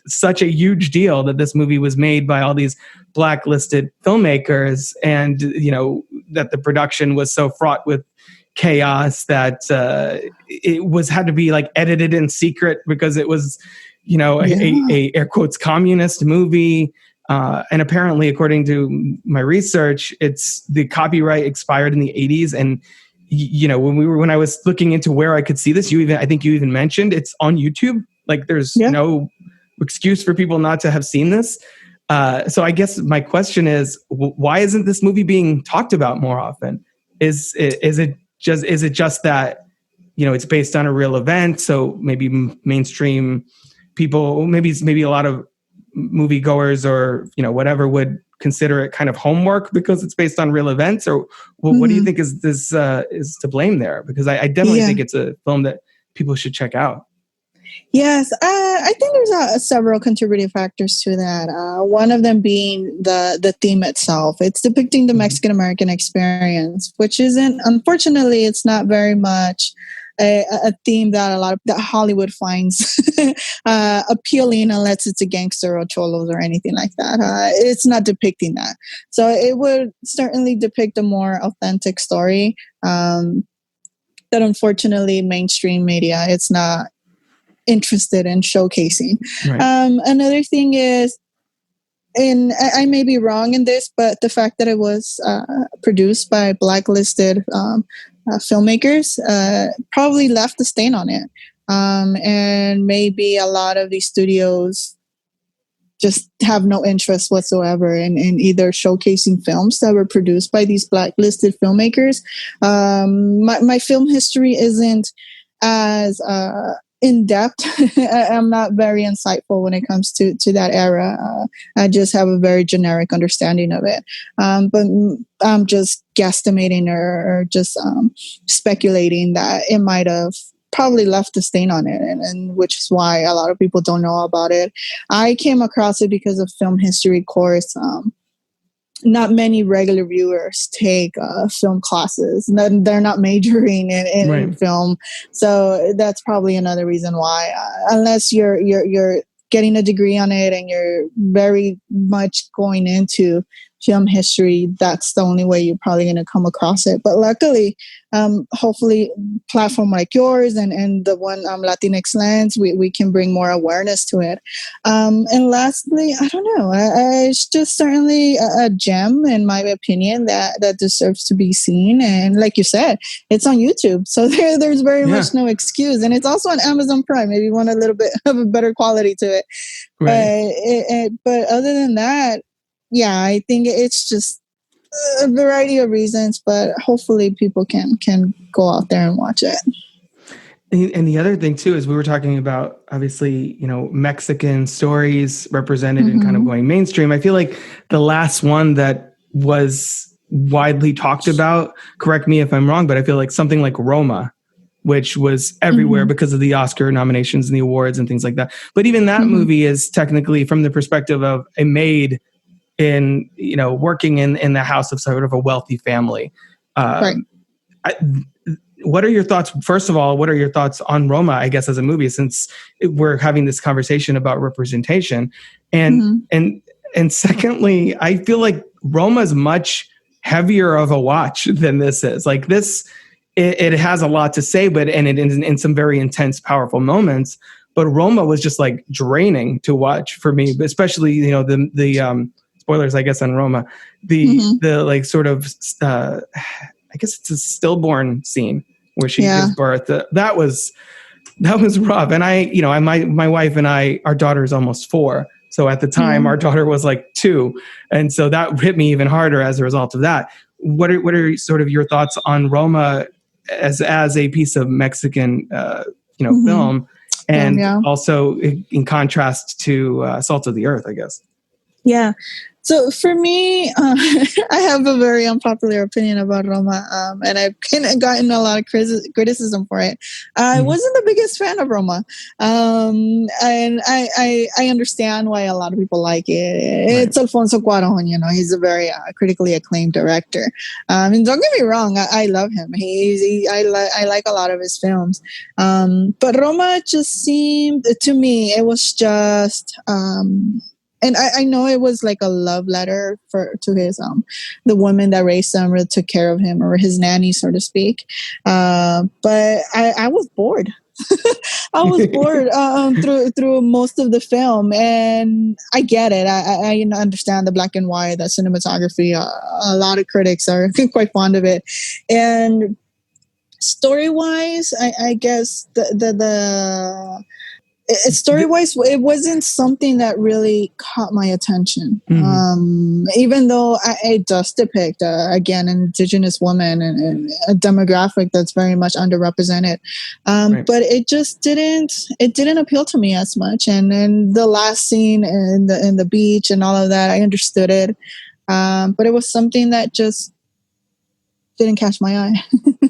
such a huge deal that this movie was made by all these blacklisted filmmakers, and that the production was so fraught with chaos that it had to be like edited in secret because it was a air quotes communist movie, and apparently, according to my research, it's the copyright expired in the 80s. And when I was looking into where I could see this, I think you even mentioned it's on YouTube. Like there's no excuse for people not to have seen this. So I guess my question is, why isn't this movie being talked about more often? Is it just that, it's based on a real event? So maybe mainstream people, maybe a lot of moviegoers or, whatever would consider it kind of homework because it's based on real events? Or what do you think is to blame there? Because I definitely think it's a film that people should check out. Yes, I think there's several contributing factors to that. One of them being the theme itself. It's depicting the Mexican American experience, which isn't, unfortunately, it's not very much a theme that that Hollywood finds appealing, unless it's a gangster or cholos or anything like that. It's not depicting that. So it would certainly depict a more authentic story that, unfortunately, mainstream media, it's not interested in showcasing. Right. Another thing is, and I may be wrong in this, but the fact that it was produced by blacklisted filmmakers probably left a stain on it. And maybe a lot of these studios just have no interest whatsoever in either showcasing films that were produced by these blacklisted filmmakers. My film history isn't as in depth. I'm not very insightful when it comes to that era. I just have a very generic understanding of it. But I'm just guesstimating or just speculating that it might have probably left a stain on it, and which is why a lot of people don't know about it. I came across it because of film history course. Not many regular viewers take film classes. They're not majoring in film, so that's probably another reason why. Unless you're getting a degree on it and you're very much going into film history, that's the only way you're probably going to come across it. But luckily, hopefully, platform like yours and the one Latinx Lens, we can bring more awareness to it. And lastly, I don't know, it's just certainly a gem, in my opinion, that deserves to be seen. And like you said, it's on YouTube, so there's very much no excuse. And it's also on Amazon Prime. Maybe you want a little bit of a better quality to it. Right. But other than that, yeah, I think it's just a variety of reasons, but hopefully people can go out there and watch it. And the other thing too is we were talking about, obviously, Mexican stories represented and kind of going mainstream. I feel like the last one that was widely talked about, correct me if I'm wrong, but I feel like something like Roma, which was everywhere because of the Oscar nominations and the awards and things like that. But even that movie is technically from the perspective of a maid in, working in the house of sort of a wealthy family. What are your thoughts? First of all, what are your thoughts on Roma, I guess, as a movie, since we're having this conversation about representation? And secondly, I feel like Roma is much heavier of a watch than this is. Like this, it has a lot to say, but it in some very intense, powerful moments. But Roma was just like draining to watch for me, especially, the spoilers, I guess, on Roma, the like sort of, I guess it's a stillborn scene where she gives birth. That was rough. And my wife and our daughter is almost 4. So at the time, our daughter was like 2. And so that hit me even harder as a result of that. what are sort of your thoughts on Roma as a piece of Mexican, film, and also in contrast to Salt of the Earth, I guess. Yeah. So for me, I have a very unpopular opinion about Roma, and I've kind of gotten a lot of criticism for it. I wasn't the biggest fan of Roma, and I understand why a lot of people like it. It's Alfonso Cuarón, he's a very critically acclaimed director. And don't get me wrong, I love him. I like a lot of his films, but Roma just seemed to me it was just. And I know it was like a love letter to his the woman that raised him or took care of him, or his nanny, so to speak. But I was bored. I was bored through most of the film, and I get it. I understand the black and white, the cinematography. A lot of critics are quite fond of it, and story-wise, I guess the story-wise, it wasn't something that really caught my attention. Even though it does depict, again, an indigenous woman and a demographic that's very much underrepresented. But it just didn't appeal to me as much. And then the last scene in the beach and all of that, I understood it. But it was something that just didn't catch my eye.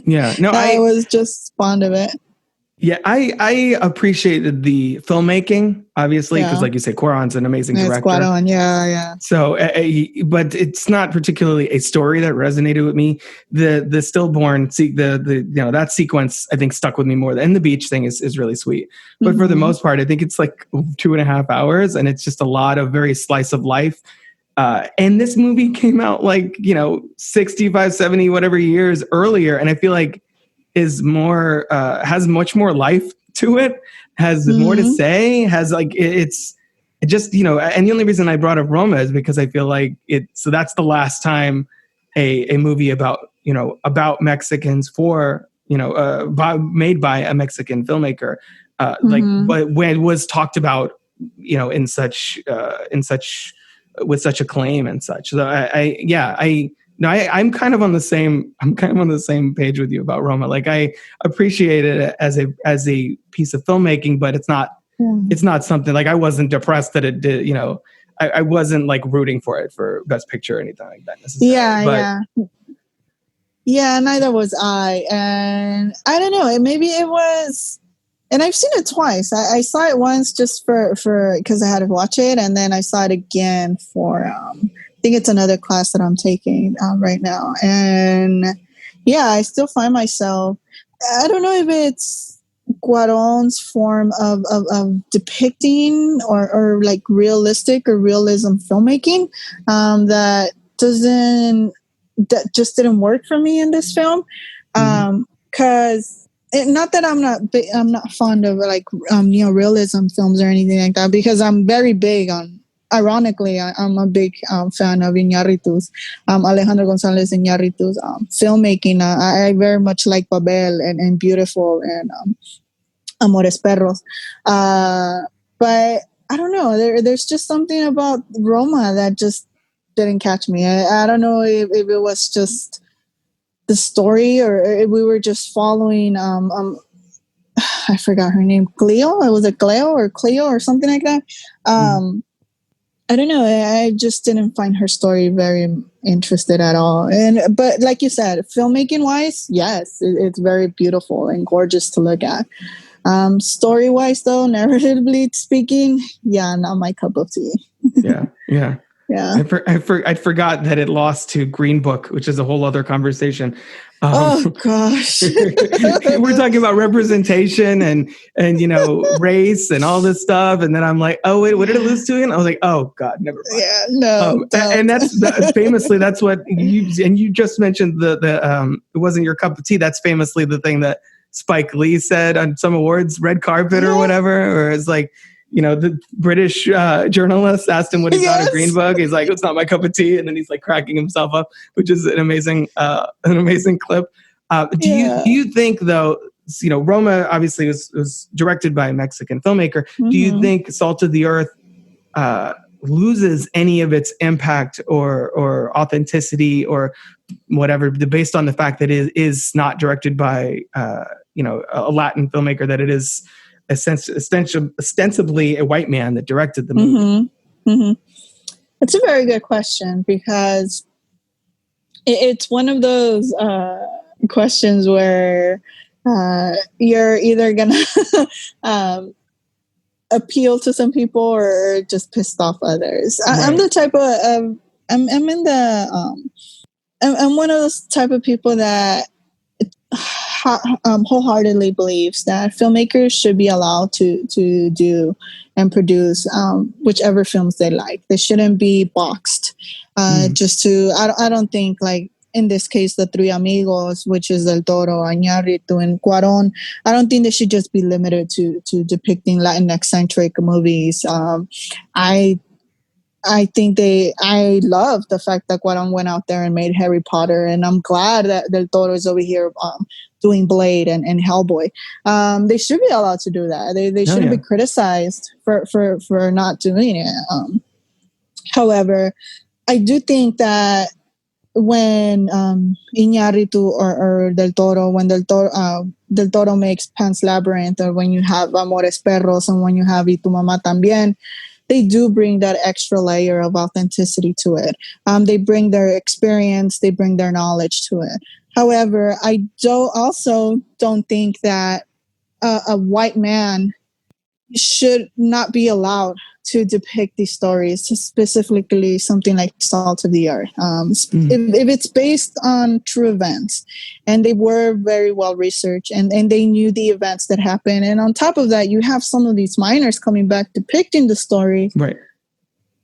Yeah, no, I was just fond of it. Yeah, I appreciated the filmmaking, obviously, because like you say, Cuarón's an amazing director. Cuarón, yeah. So, but it's not particularly a story that resonated with me. The stillborn, that sequence, I think, stuck with me more. And the beach thing is really sweet. But for the most part, I think it's like 2.5 hours, and it's just a lot of very slice of life. And this movie came out 65, 70, whatever years earlier, and I feel like is more has much more life to it, has more to say, has it's just and the only reason I brought up Roma is because I feel like so that's the last time a movie about Mexicans made by a Mexican filmmaker but when it was talked about in such with such acclaim and such. So I'm kind of on the same page with you about Roma. Like, I appreciate it as a piece of filmmaking, but it's not something like I wasn't depressed that it did. I wasn't like rooting for it for Best Picture or anything like that necessarily. Yeah. Neither was I, and I don't know. Maybe it was. And I've seen it twice. I saw it once just for because I had to watch it, and then I saw it again for. I think it's another class that I'm taking right now. And I still find myself, I don't know if it's Cuarón's form of depicting or like realistic or realism filmmaking that just didn't work for me in this film. Because not that I'm not fond of realism films or anything like that, because I'm very big on. Ironically, I'm a big fan of Iñárritu's, Alejandro González Iñárritu's filmmaking. I very much like Babel and Beautiful and Amores Perros. But I don't know. There's just something about Roma that just didn't catch me. I don't know if it was just the story or if we were just following. I forgot her name. Cleo? Was it Cleo or something like that? I don't know. I just didn't find her story very interested at all. But like you said, filmmaking wise, yes, it's very beautiful and gorgeous to look at. Story wise, though, narratively speaking, not my cup of tea. Yeah. I forgot that it lost to Green Book, which is a whole other conversation. Oh gosh. We're talking about representation and race and all this stuff, and then I'm like, oh wait, what did it lose to again? I was like, oh god, never mind. Yeah, no. And that's famously that's what you just mentioned the it wasn't your cup of tea. That's famously the thing that Spike Lee said on some awards, red carpet or whatever, or it's like. The British journalist asked him what he thought of Green Book. He's like, it's not my cup of tea. And then he's like cracking himself up, which is an amazing clip. Do you think though, Roma obviously was directed by a Mexican filmmaker. Do you think Salt of the Earth loses any of its impact or authenticity or whatever, based on the fact that it is not directed by a Latin filmmaker, that it is ostensibly a white man that directed the movie. It's a very good question, because it's one of those questions where you're either gonna appeal to some people or just pissed off others. Right. I'm the type of I'm one of those type of people that wholeheartedly believes that filmmakers should be allowed to do and produce whichever films they like. They shouldn't be boxed just to. I don't think, like in this case, the Three Amigos, which is Del Toro, Iñárritu, and Cuarón, I don't think they should just be limited to depicting Latinx-centric movies. I think I love the fact that Cuarón went out there and made Harry Potter, and I'm glad that Del Toro is over here doing Blade and Hellboy. They should be allowed to do that. They shouldn't be criticized for not doing it. However, I do think that when Iñárritu or Del Toro, when Del Toro makes Pan's Labyrinth, or when you have Amores Perros, and when you have Y Tu Mamá También, they do bring that extra layer of authenticity to it. They bring their experience, they bring their knowledge to it. However, I don't think that a white man should not be allowed to depict these stories, specifically something like Salt of the Earth. If it's based on true events, and they were very well researched, and they knew the events that happened, and on top of that, you have some of these minors coming back depicting the story. Right.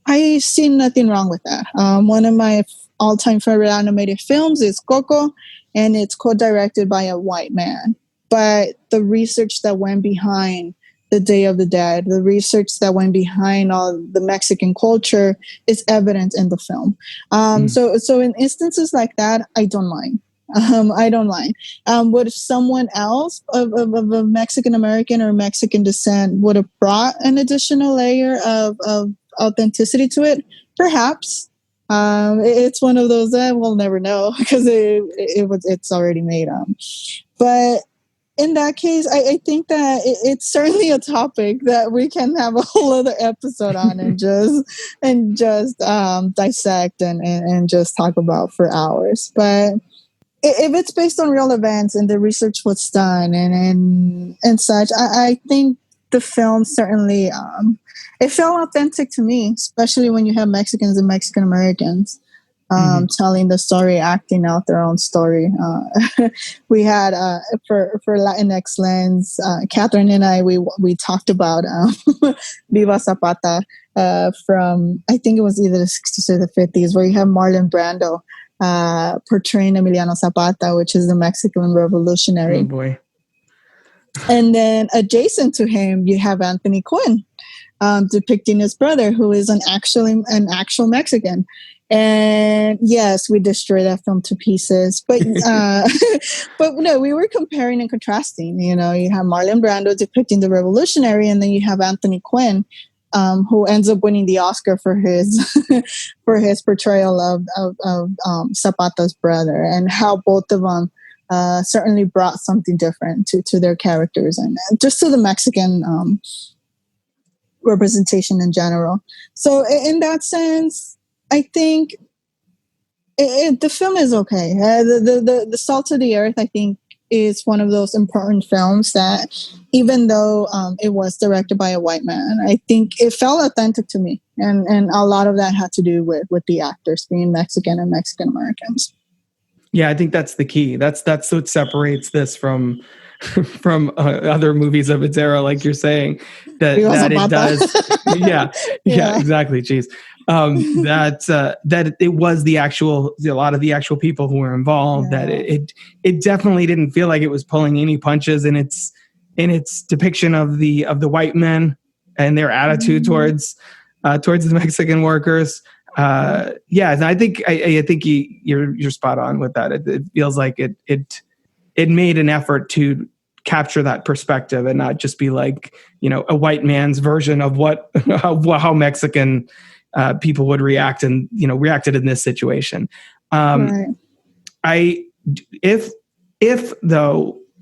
I see nothing wrong with that. One of my all-time favorite animated films is Coco, and it's co-directed by a white man. But the research that went behind the Day of the Dead, the research that went behind all the Mexican culture, is evident in the film. So in instances like that, I don't mind. I don't mind. Would someone else of Mexican American or Mexican descent would have brought an additional layer of authenticity to it? Perhaps. It's one of those that we'll never know, because it's already made. But in that case, I think that it's certainly a topic that we can have a whole other episode on and just dissect and just talk about for hours. But if it's based on real events and the research was done and such, I think the film certainly it felt authentic to me, especially when you have Mexicans and Mexican Americans telling the story, acting out their own story. We had for Latinx Lens, Catherine and I, we talked about Viva Zapata from, I think it was either the 60s or the 50s, where you have Marlon Brando portraying Emiliano Zapata, which is the Mexican revolutionary. Oh boy. And then adjacent to him, you have Anthony Quinn depicting his brother, who is an actual Mexican. And yes, we destroyed that film to pieces, but but no, we were comparing and contrasting. You know, you have Marlon Brando depicting the revolutionary, and then you have Anthony Quinn, who ends up winning the Oscar for his for his portrayal of Zapata's brother, and how both of them certainly brought something different to their characters and just to the Mexican representation in general. So in that sense, I think the film is okay. The Salt of the Earth, I think, is one of those important films that, even though it was directed by a white man, I think it felt authentic to me. And a lot of that had to do with the actors being Mexican and Mexican Americans. Yeah, I think that's the key. That's what separates this from other movies of its era, like you're saying, that it does. Yeah, exactly. Jeez. That it was a lot of the actual people who were involved. Yeah. That it definitely didn't feel like it was pulling any punches in its depiction of the white men and their attitude towards the Mexican workers. And I think you're spot on with that. It feels like it made an effort to capture that perspective and not just be like, a white man's version of how Mexican people would react and, reacted in this situation. Right.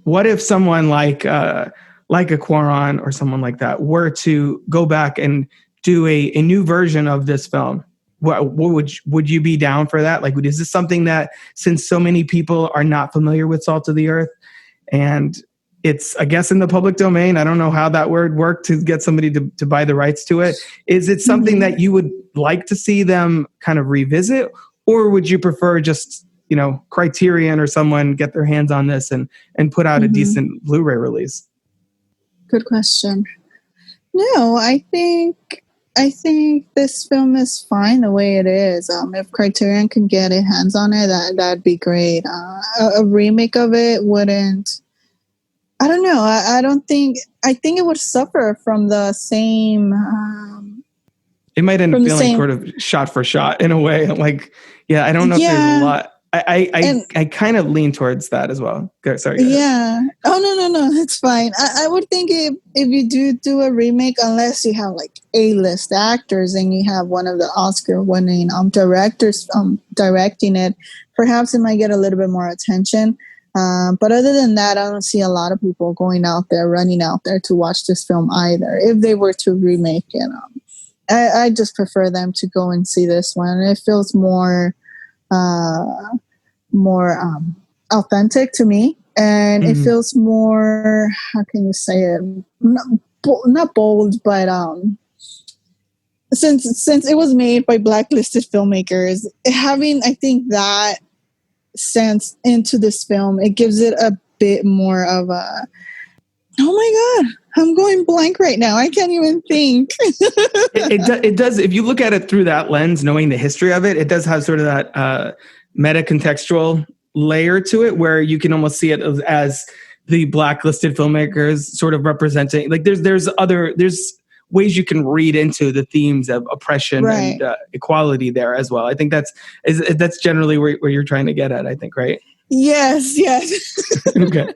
What if someone like a Quaron or someone like that were to go back and do a new version of this film? What would you be down for that? Like, is this something that, since so many people are not familiar with Salt of the Earth, and it's, I guess, in the public domain, I don't know how that would work to get somebody to buy the rights to it. Is it something that you would like to see them kind of revisit, or would you prefer just, Criterion or someone get their hands on this and put out a decent Blu-ray release? Good question. No, I think this film is fine the way it is. If Criterion can get its hands on it, that'd be great. A remake of it wouldn't. I don't know. I think it would suffer from the same. It might end up feeling sort of shot for shot in a way. Like, I don't know if there's a lot. I kind of lean towards that as well. Sorry. Yeah. Oh, no. It's fine. I would think if you do a remake, unless you have like A-list actors and you have one of the Oscar-winning directors directing it, perhaps it might get a little bit more attention. But other than that, I don't see a lot of people running out there to watch this film either. If they were to remake it, I just prefer them to go and see this one. It feels more authentic to me, and it feels more, how can you say it, not bold, but since it was made by blacklisted filmmakers, having, I think, that sense into this film, it gives it a bit more of a, oh my god, I'm going blank right now, I can't even think. It does, if you look at it through that lens, knowing the history of it, it does have sort of that meta-contextual layer to it, where you can almost see it as the blacklisted filmmakers sort of representing, like there's ways you can read into the themes of oppression and equality there as well. I think that's generally where you're trying to get at, I think, right? Yes. Okay.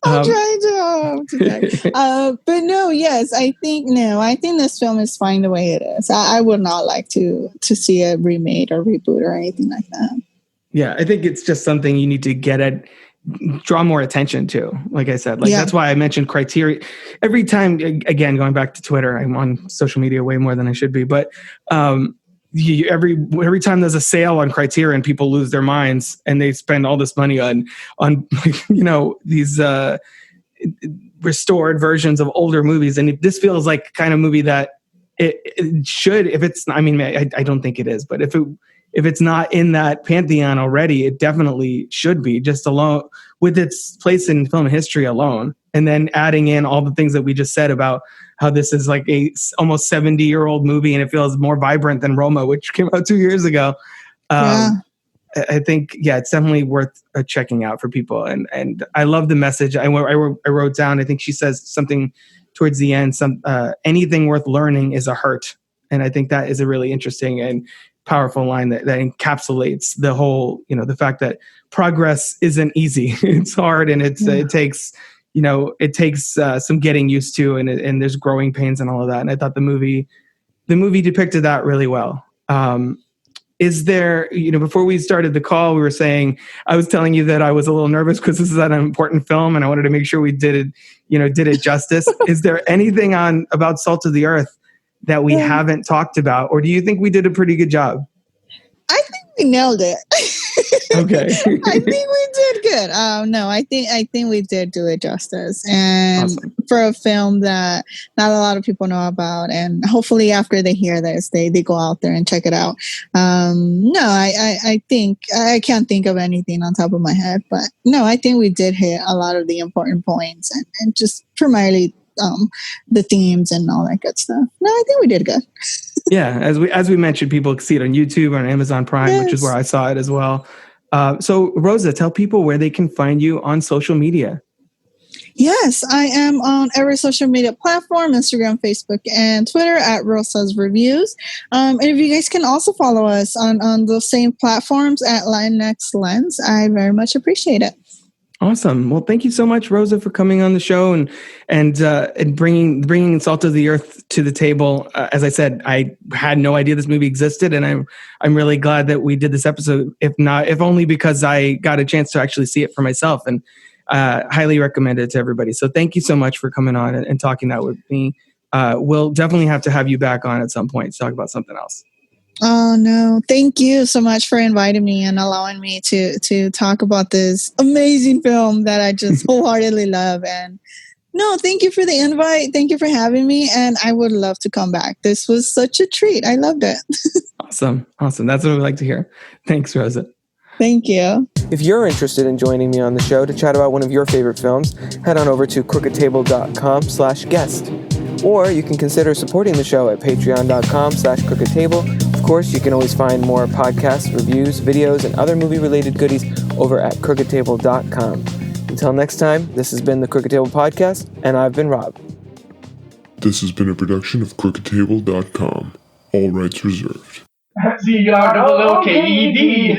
I'm trying to but no, yes, I think this film is fine the way it is. I would not like to see it remade or reboot or anything like that. Yeah, I think it's just something you need to draw more attention to. Like I said, that's why I mentioned Criterion. Every time, again, going back to Twitter, I'm on social media way more than I should be, but every time there's a sale on Criterion, people lose their minds and they spend all this money on these restored versions of older movies. And this feels like kind of movie that it should, if it's, I mean, I don't think it is, but if it's not in that pantheon already, it definitely should be, just alone with its place in film history alone. And then adding in all the things that we just said about how this is like a almost 70-year-old movie and it feels more vibrant than Roma, which came out 2 years ago. I think, it's definitely worth checking out for people. And I love the message. I wrote down, I think she says something towards the end, anything worth learning is a hurt. And I think that is a really interesting and powerful line that encapsulates the whole, the fact that progress isn't easy. It's hard, and it takes some getting used to, and there's growing pains and all of that. And I thought the movie depicted that really well. Is there, before we started the call, I was telling you that I was a little nervous because this is an important film and I wanted to make sure we did it justice. Is there anything about Salt of the Earth that we haven't talked about, or do you think we did a pretty good job? I think we nailed it. Okay. I think we did good. No, I think we did do it justice, and awesome. For a film that not a lot of people know about, and hopefully after they hear this, they go out there and check it out. No, I think I can't think of anything on top of my head, but no, I think we did hit a lot of the important points, and just primarily the themes and all that good stuff. No, I think we did good. Yeah, as we mentioned, people can see it on YouTube or on Amazon Prime, which is where I saw it as well. So Rosa, tell people where they can find you on social media. Yes, I am on every social media platform, Instagram, Facebook, and Twitter at Rosa's Reviews. And if you guys can also follow us on those same platforms at Latinx Lens, I very much appreciate it. Awesome. Well, thank you so much, Rosa, for coming on the show and bringing Salt of the Earth to the table. As I said, I had no idea this movie existed, and I'm really glad that we did this episode. If only because I got a chance to actually see it for myself, and highly recommend it to everybody. So thank you so much for coming on and talking that with me. We'll definitely have to have you back on at some point to talk about something else. Oh, no. Thank you so much for inviting me and allowing me to talk about this amazing film that I just wholeheartedly love. And no, thank you for the invite. Thank you for having me. And I would love to come back. This was such a treat. I loved it. Awesome. That's what we like to hear. Thanks, Rosa. Thank you. If you're interested in joining me on the show to chat about one of your favorite films, head on over to crookedtable.com/guest. Or you can consider supporting the show at patreon.com/crookedtable. Of course, you can always find more podcasts, reviews, videos, and other movie-related goodies over at crookedtable.com. Until next time, this has been the Crooked Table Podcast, and I've been Rob. This has been a production of crookedtable.com. All rights reserved. That's the yard of the little KED.